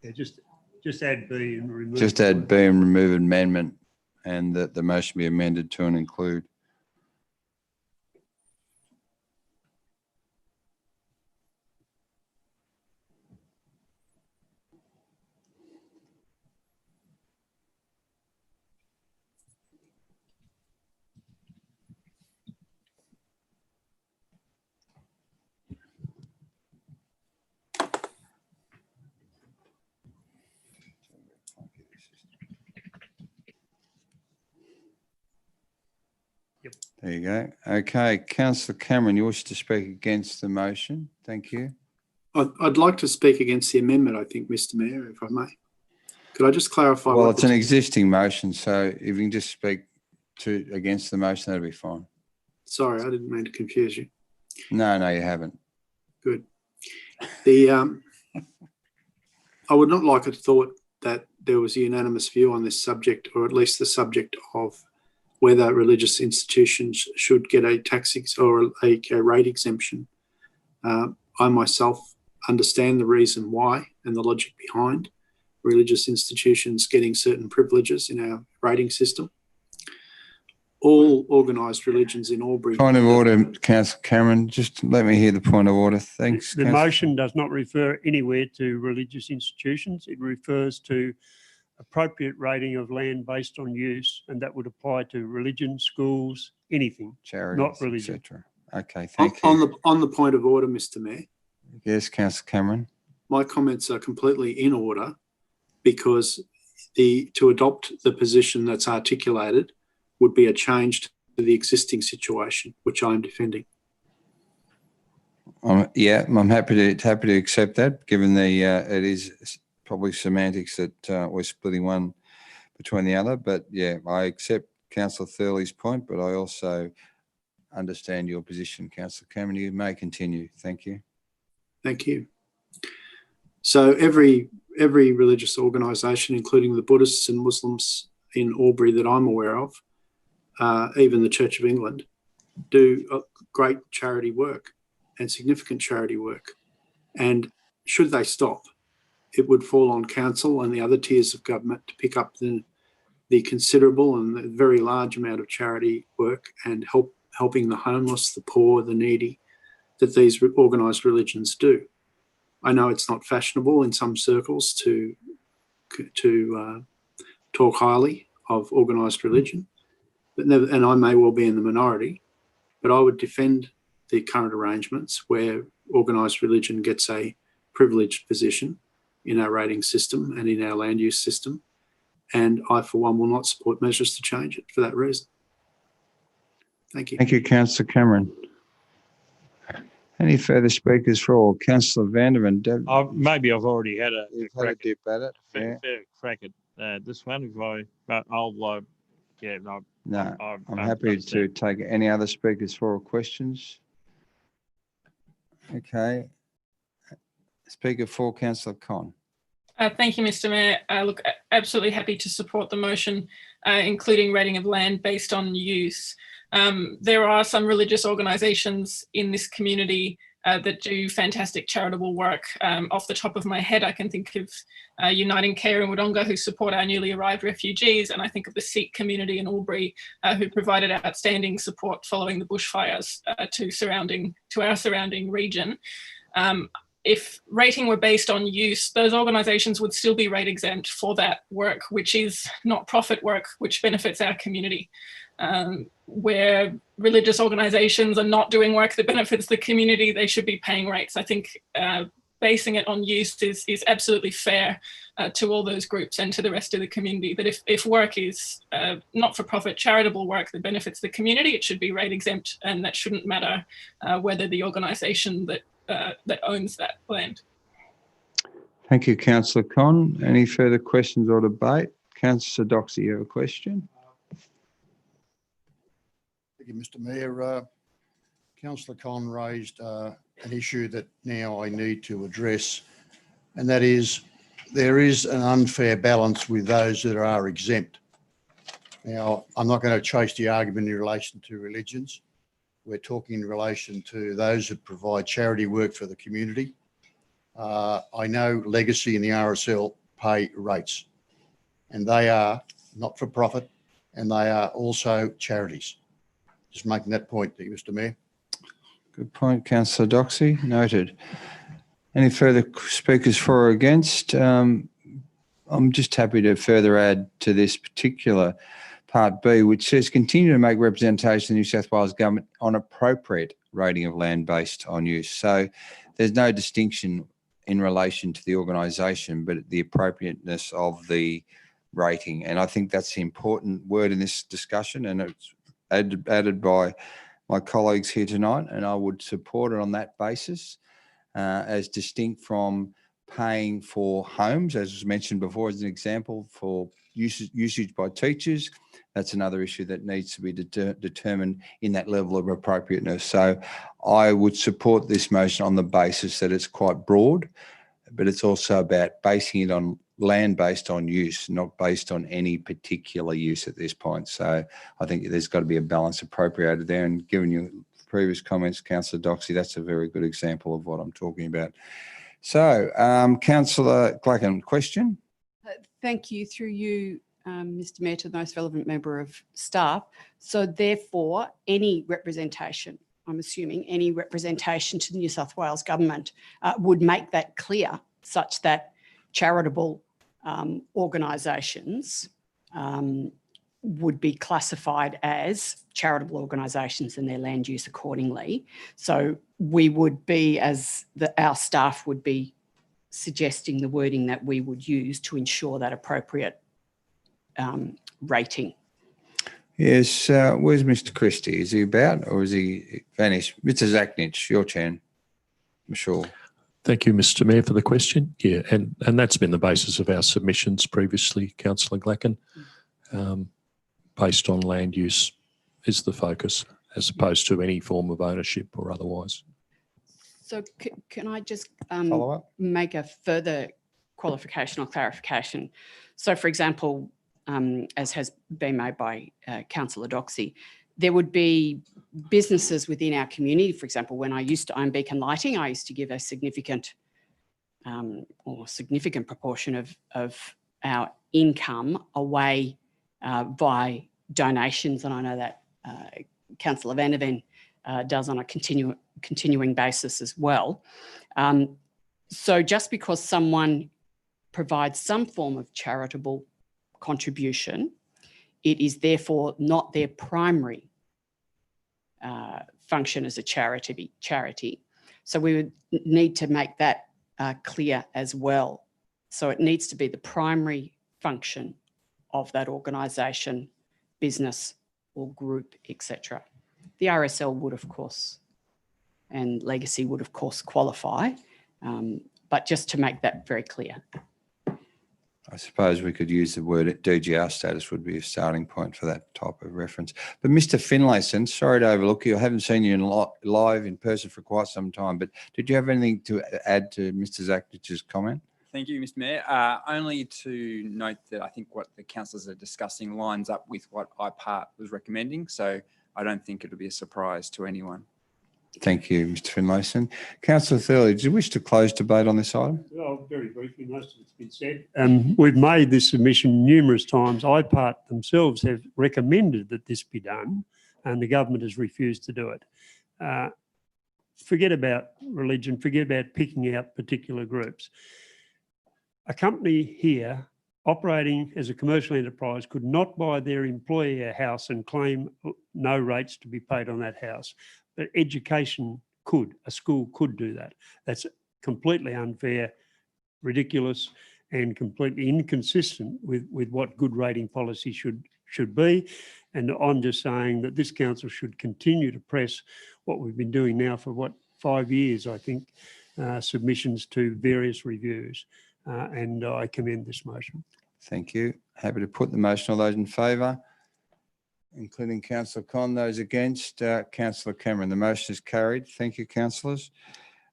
Yeah, just add B and remove. Just add B and remove amendment, and that the motion be amended to and include. There you go. Okay, Councillor Cameron, you wish to speak against the motion. Thank you. I'd like to speak against the amendment, I think, Mr Mayor, if I may. Could I just clarify? Well, it's an existing motion, so if you can just speak against the motion, that'll be fine. Sorry, I didn't mean to confuse you. No, you haven't. Good. I would not like it thought that there was a unanimous view on this subject, or at least the subject of whether religious institutions should get a tax or a rate exemption. I myself understand the reason why and the logic behind religious institutions getting certain privileges in our rating system. All organised religions in Albury. Point of order, Councillor Cameron. Just let me hear the point of order. Thanks. The motion does not refer anywhere to religious institutions. It refers to appropriate rating of land based on use, and that would apply to religion, schools, anything, charities, not religion. etc. Okay, thank you. On the point of order, Mr Mayor. Yes, Councillor Cameron. My comments are completely in order because to adopt the position that's articulated would be a change to the existing situation, which I'm defending. Yeah, I'm happy to accept that, given it is probably semantics that we're splitting one between the other. But yeah, I accept Councillor Thurley's point, but I also understand your position, Councillor Cameron. You may continue. Thank you. Thank you. So every religious organisation, including the Buddhists and Muslims in Albury that I'm aware of, even the Church of England, do great charity work and significant charity work. And should they stop, it would fall on council and the other tiers of government to pick up the considerable and the very large amount of charity work and help helping the homeless, the poor, the needy, that these organised religions do. I know it's not fashionable in some circles to talk highly of organised religion, but never, and I may well be in the minority, but I would defend the current arrangements where organised religion gets a privileged position in our rating system and in our land use system. And I, for one, will not support measures to change it for that reason. Thank you. Thank you, Councillor Cameron. Any further speakers for all? Councillor Vanderman. Maybe I've already had a crack dip at it. fair crack at this one. But I'll, yeah, no. No, I I'm happy to take any other speakers for or questions. Okay. Speaker 4, Councillor Con. Thank you, Mr. Mayor. Look, absolutely happy to support the motion, including rating of land based on use. There are some religious organisations in this community that do fantastic charitable work. Off the top of my head, I can think of Uniting Care in Wodonga, who support our newly arrived refugees, and I think of the Sikh community in Albury, who provided outstanding support following the bushfires to our surrounding region. If rating were based on use, those organisations would still be rate exempt for that work, which is not profit work, which benefits our community. Where religious organisations are not doing work that benefits the community, they should be paying rates. I think basing it on use is absolutely fair to all those groups and to the rest of the community. But if work is not-for-profit charitable work that benefits the community, it should be rate exempt, and that shouldn't matter whether the organisation that owns that land. Thank you, Councillor Con. Any further questions or debate? Councillor Doxy, you have a question? Thank you, Mr. Mayor. Councillor Con raised an issue that now I need to address, and that is there is an unfair balance with those that are exempt. Now, I'm not going to chase the argument in relation to religions. We're talking in relation to those that provide charity work for the community. I know Legacy and the RSL pay rates, and they are not for profit, and they are also charities. Just making that point, Mr. Mayor. Good point, Councillor Doxy. Noted. Any further speakers for or against? I'm just happy to further add to this particular Part B, which says continue to make representation of the New South Wales Government on appropriate rating of land based on use. So there's no distinction in relation to the organisation, but the appropriateness of the rating. And I think that's the important word in this discussion, and it's added by my colleagues here tonight, and I would support it on that basis as distinct from paying for homes, as was mentioned before as an example, for usage by teachers. That's another issue that needs to be determined in that level of appropriateness. So I would support this motion on the basis that it's quite broad, but it's also about basing it on land based on use, not based on any particular use at this point. So I think there's got to be a balance appropriated there. And given your previous comments, Councillor Doxy, that's a very good example of what I'm talking about. So, Councillor Glacken, question? Thank you. Through you, Mr. Mayor, to the most relevant member of staff. So therefore, any representation, I'm assuming any representation to the New South Wales Government would make that clear, such that charitable organisations would be classified as charitable organisations and their land use accordingly. So we would be, our staff would be suggesting the wording that we would use to ensure that appropriate rating. Yes, where's Mr. Christie? Is he about or is he vanished? Mr. Zachnich, your turn, I'm sure. Thank you, Mr. Mayor, for the question. Yeah, and that's been the basis of our submissions previously, Councillor Glacken. Based on land use is the focus, as opposed to any form of ownership or otherwise. So can I just Follow up? make a further qualification or clarification? So, for example, as has been made by Councillor Doxy, there would be businesses within our community. For example, when I used to own Beacon Lighting, I used to give a significant proportion of our income away by donations, and I know that Councillor Van der Ven does on a continuing basis as well. So just because someone provides some form of charitable contribution, it is therefore not their primary function as a charity. So we would need to make that clear as well. So it needs to be the primary function of that organisation, business or group, etc. The RSL would, of course, and Legacy would, of course, qualify, but just to make that very clear. I suppose we could use the word DGR status would be a starting point for that type of reference. But Mr. Finlayson, sorry to overlook you. I haven't seen you live in person for quite some time, but did you have anything to add to Mr. Zaknich's comment? Thank you, Mr. Mayor. Only to note that I think what the councillors are discussing lines up with what IPART was recommending, so I don't think it'll be a surprise to anyone. Thank you, Mr. Finlayson. Councillor Thurley, do you wish to close debate on this item? Well, very briefly, most of it's been said. We've made this submission numerous times. IPART themselves have recommended that this be done, and the government has refused to do it. Forget about religion, forget about picking out particular groups. A company here operating as a commercial enterprise could not buy their employee a house and claim no rates to be paid on that house. But education could, a school could do that. That's completely unfair, ridiculous, and completely inconsistent with what good rating policy should be. And I'm just saying that this council should continue to press what we've been doing now for 5 years, I think, submissions to various reviews. And I commend this motion. Thank you. Happy to put the motion. All those in favour, including Councillor Con. Those against, Councillor Cameron. The motion is carried. Thank you, councillors.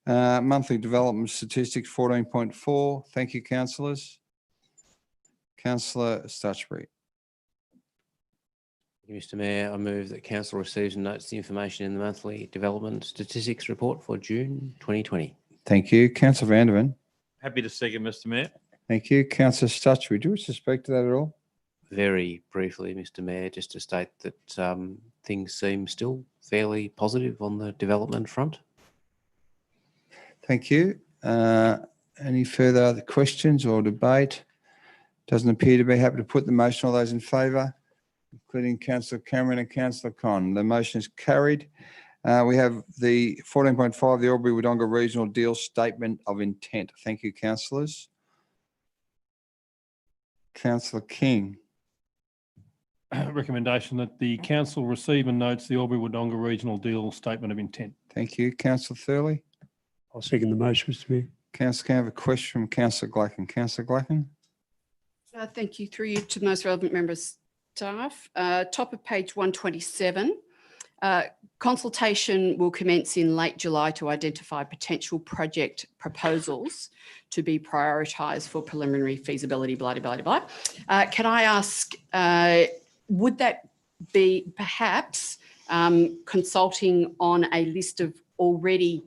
Monthly development statistics 14.4. Thank you, councillors. Councillor Stutchbury. Mr. Mayor, I move that council receives and notes the information in the monthly development statistics report for June 2020. Thank you. Councillor Van der Ven. Happy to second, Mr. Mayor. Thank you. Councillor Stutchbury, do you wish to speak to that at all? Very briefly, Mr. Mayor, just to state that things seem still fairly positive on the development front. Thank you. Any further questions or debate? Doesn't appear to be. Happy to put the motion. All those in favour, including Councillor Cameron and Councillor Con. The motion is carried. We have the 14.5, the Albury Wodonga Regional Deal Statement of Intent. Thank you, councillors. Councillor King. Recommendation that the council receive and notes the Albury Wodonga Regional Deal Statement of Intent. Thank you. Councillor Thurley. I'll second the motion, Mr. Mayor. Councillor, can I have a question from Councillor Glacken? Councillor Glacken. Thank you. Through you to the most relevant members staff. Top of page 127. Consultation will commence in late July to identify potential project proposals to be prioritised for preliminary feasibility, blah, blah, blah, blah. Can I ask, would that be perhaps consulting on a list of already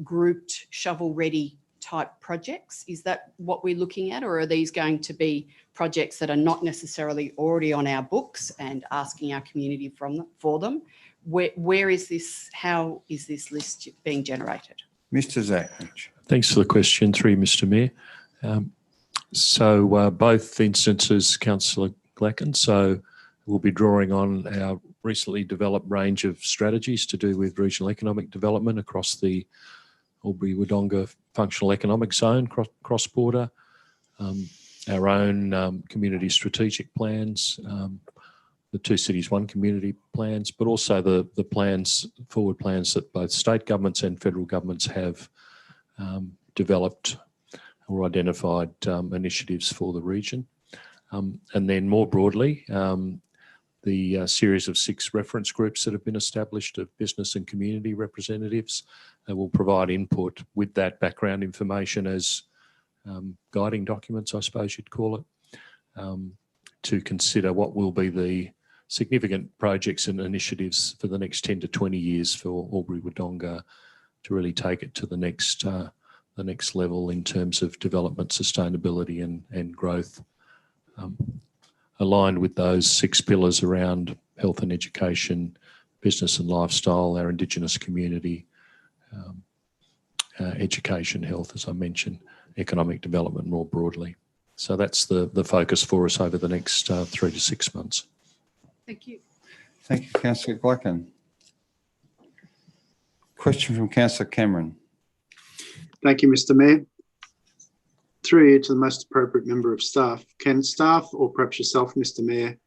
grouped shovel-ready type projects? Is that what we're looking at, or are these going to be projects that are not necessarily already on our books and asking our community for them? Where is this? How is this list being generated? Mr. Zaknich. Thanks for the question, through you, Mr. Mayor. So both instances, Councillor Glacken, so we'll be drawing on our recently developed range of strategies to do with regional economic development across the Albury Wodonga Functional Economic Zone, cross-border, our own community strategic plans, the Two Cities One Community plans, but also the plans, forward plans that both state governments and federal governments have developed or identified initiatives for the region. And then more broadly, the series of 6 reference groups that have been established of business and community representatives will provide input with that background information as guiding documents, I suppose you'd call it, to consider what will be the significant projects and initiatives for the next 10 to 20 years for Albury Wodonga to really take it to the next level in terms of development, sustainability and growth, aligned with those 6 pillars around health and education, business and lifestyle, our Indigenous community, education, health, as I mentioned, economic development more broadly. So that's the focus for us over the next 3 to 6 months. Thank you. Thank you, Councillor Gluckin. Question from Councillor Cameron. Thank you, Mr. Mayor. Through you to the most appropriate member of staff. Can staff, or perhaps yourself, Mr. Mayor,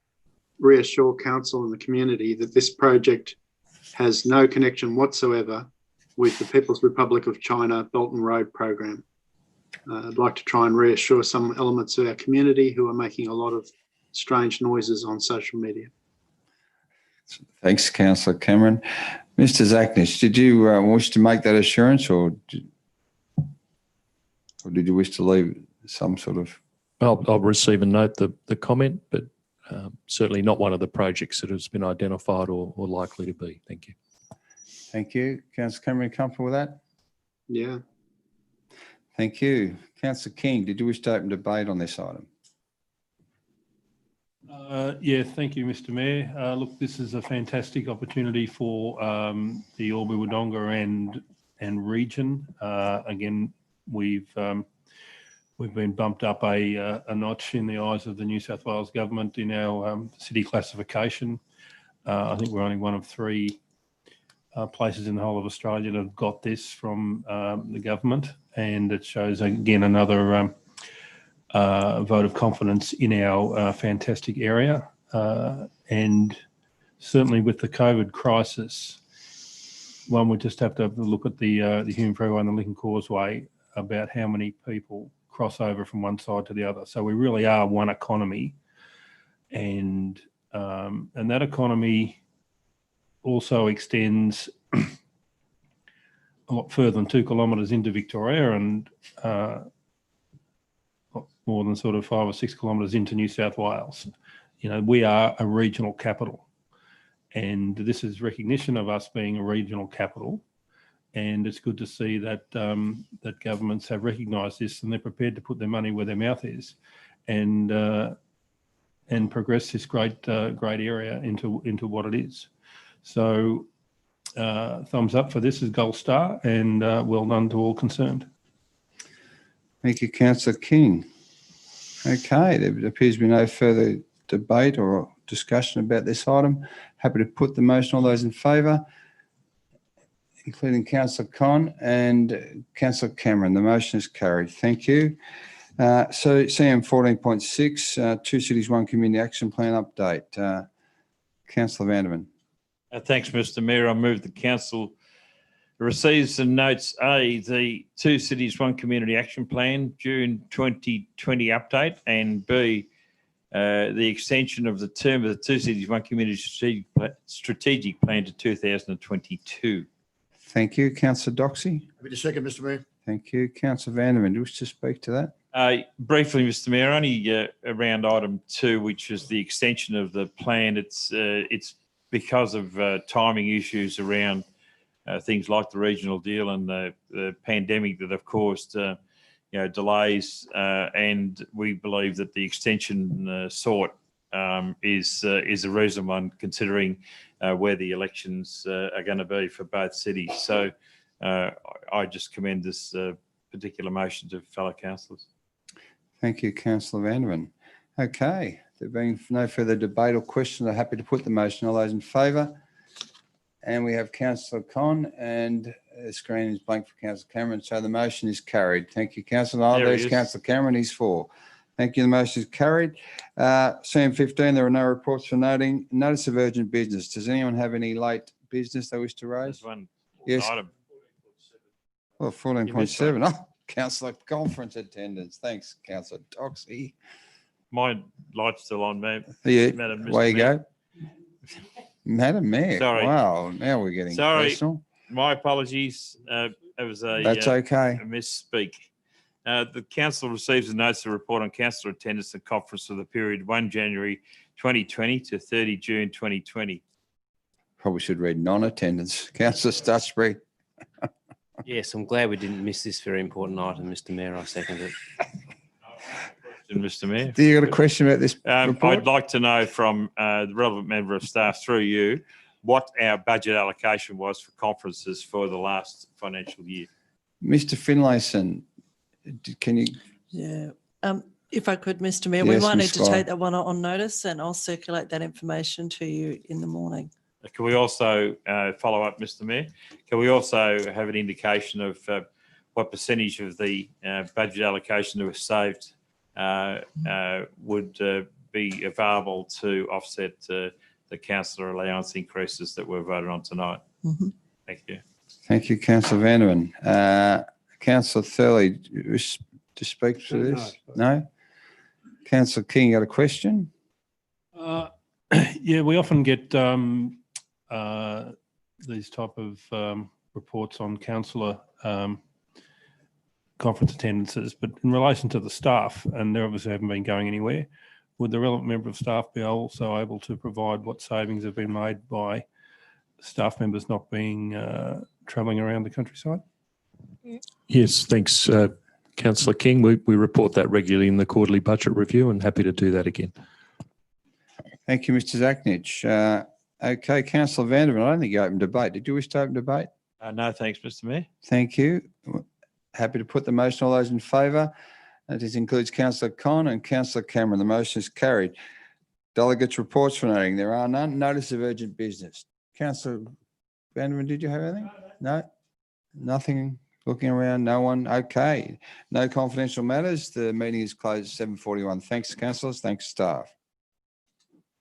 reassure council and the community that this project has no connection whatsoever with the People's Republic of China Belt and Road program? I'd like to try and reassure some elements of our community who are making a lot of strange noises on social media. Thanks, Councillor Cameron. Mr. Zachnich, did you wish to make that assurance, or did you wish to leave some sort of... I'll receive and note the comment, but certainly not one of the projects that has been identified or likely to be. Thank you. Thank you. Councillor Cameron, comfortable with that? Yeah. Thank you. Councillor King, did you wish to open debate on this item? Yeah, thank you, Mr. Mayor. Look, this is a fantastic opportunity for the Albury, Wodonga and region. Again, we've been bumped up a notch in the eyes of the New South Wales government in our city classification. I think we're only one of 3 places in the whole of Australia that have got this from the government, and it shows again another vote of confidence in our fantastic area. And certainly with the COVID crisis, one would just have to look at the Hume Freeway and the Lincoln Causeway about how many people cross over from one side to the other. So we really are one economy, and that economy also extends a lot further than 2 kilometres into Victoria, and more than sort of 5 or 6 kilometres into New South Wales. You know, we are a regional capital, and this is recognition of us being a regional capital. And it's good to see that that governments have recognised this, and they're prepared to put their money where their mouth is, and progress this great area into what it is. So thumbs up for this as gold star, and well done to all concerned. Thank you, Councillor King. Okay, there appears to be no further debate or discussion about this item. Happy to put the motion. All those in favour, including Councillor Con and Councillor Cameron. The motion is carried. Thank you. So CM 14.6, 2 Cities, 1 Community Action Plan update. Councillor Vanderman. Thanks, Mr. Mayor. I move the council receives and notes A, the 2 Cities, 1 Community Action Plan, June 2020 update, and B, the extension of the term of the 2 Cities, 1 Community Strategic Plan to 2022. Thank you. Councillor Doxey. Happy to second, Mr. Mayor. Thank you. Councillor Vanderman, do you wish to speak to that? Briefly, Mr. Mayor, only around item 2, which is the extension of the plan. It's because of timing issues around things like the regional deal and the pandemic that have caused delays, and we believe that the extension sought is a reasonable one, considering where the elections are going to be for both cities. So I just commend this particular motion to fellow councillors. Thank you, Councillor Vanderman. Okay, there being no further debate or question, I'm happy to put the motion. All those in favour? And we have Councillor Con, and the screen is blank for Councillor Cameron, so the motion is carried. Thank you, Councillor. Oh, there's Councillor Cameron, he's for. Thank you, the motion is carried. CM 15, there are no reports for noting. Notice of urgent business. Does anyone have any late business they wish to raise? There's one yes. item. Well, 14.7. Oh, Councillor Conference attendance. Thanks, Councillor Doxey. My light's still on, ma'am. Yeah, Madam Mr. way you Mayor. go. Madam Mayor. Sorry. Wow, now we're getting personal. My apologies. It was a That's okay. A misspeak. The council receives a notice of report on councillor attendance and conference for the period 1 January 2020 to 30 June 2020. Probably should read non-attendance. Councillor Stutchbury. Yes, I'm glad we didn't miss this very important item, Mr. Mayor. I second it. Mr. Mayor. Do you got a question about this report? I'd like to know from the relevant member of staff through you what our budget allocation was for conferences for the last financial year. Mr. Finlayson, can you? Yeah. If I could, Mr. Mayor, we Yes, might Ms. need to Fry. take that one on notice, and I'll circulate that information to you in the morning. Can we also follow up, Mr. Mayor? Can we also have an indication of what percentage of the budget allocation that was saved would be available to offset the councillor allowance increases that were voted on tonight? Mhm. Thank you. Thank you, Councillor Vanderman. Councillor Thurley, to speak to this? No? Councillor King, you got a question? Yeah, we often get these type of reports on councillor conference attendances, but in relation to the staff, and they obviously haven't been going anywhere, would the relevant member of staff be also able to provide what savings have been made by staff members not being travelling around the countryside? Yes, thanks, Councillor King. We report that regularly in the quarterly budget review, and happy to do that again. Thank you, Mr. Zachnich. Okay, Councillor Vanderman, I don't think you opened debate. Did you wish to open debate? No, thanks, Mr. Mayor. Thank you. Happy to put the motion. All those in favour? This includes Councillor Con and Councillor Cameron. The motion is carried. Delegates' reports for noting. There are none. Notice of urgent business. Councillor Vanderman, did you have anything? No? Nothing? Looking around? No one? Okay. No confidential matters. The meeting is closed at 7:41. Thanks, councillors. Thanks, staff.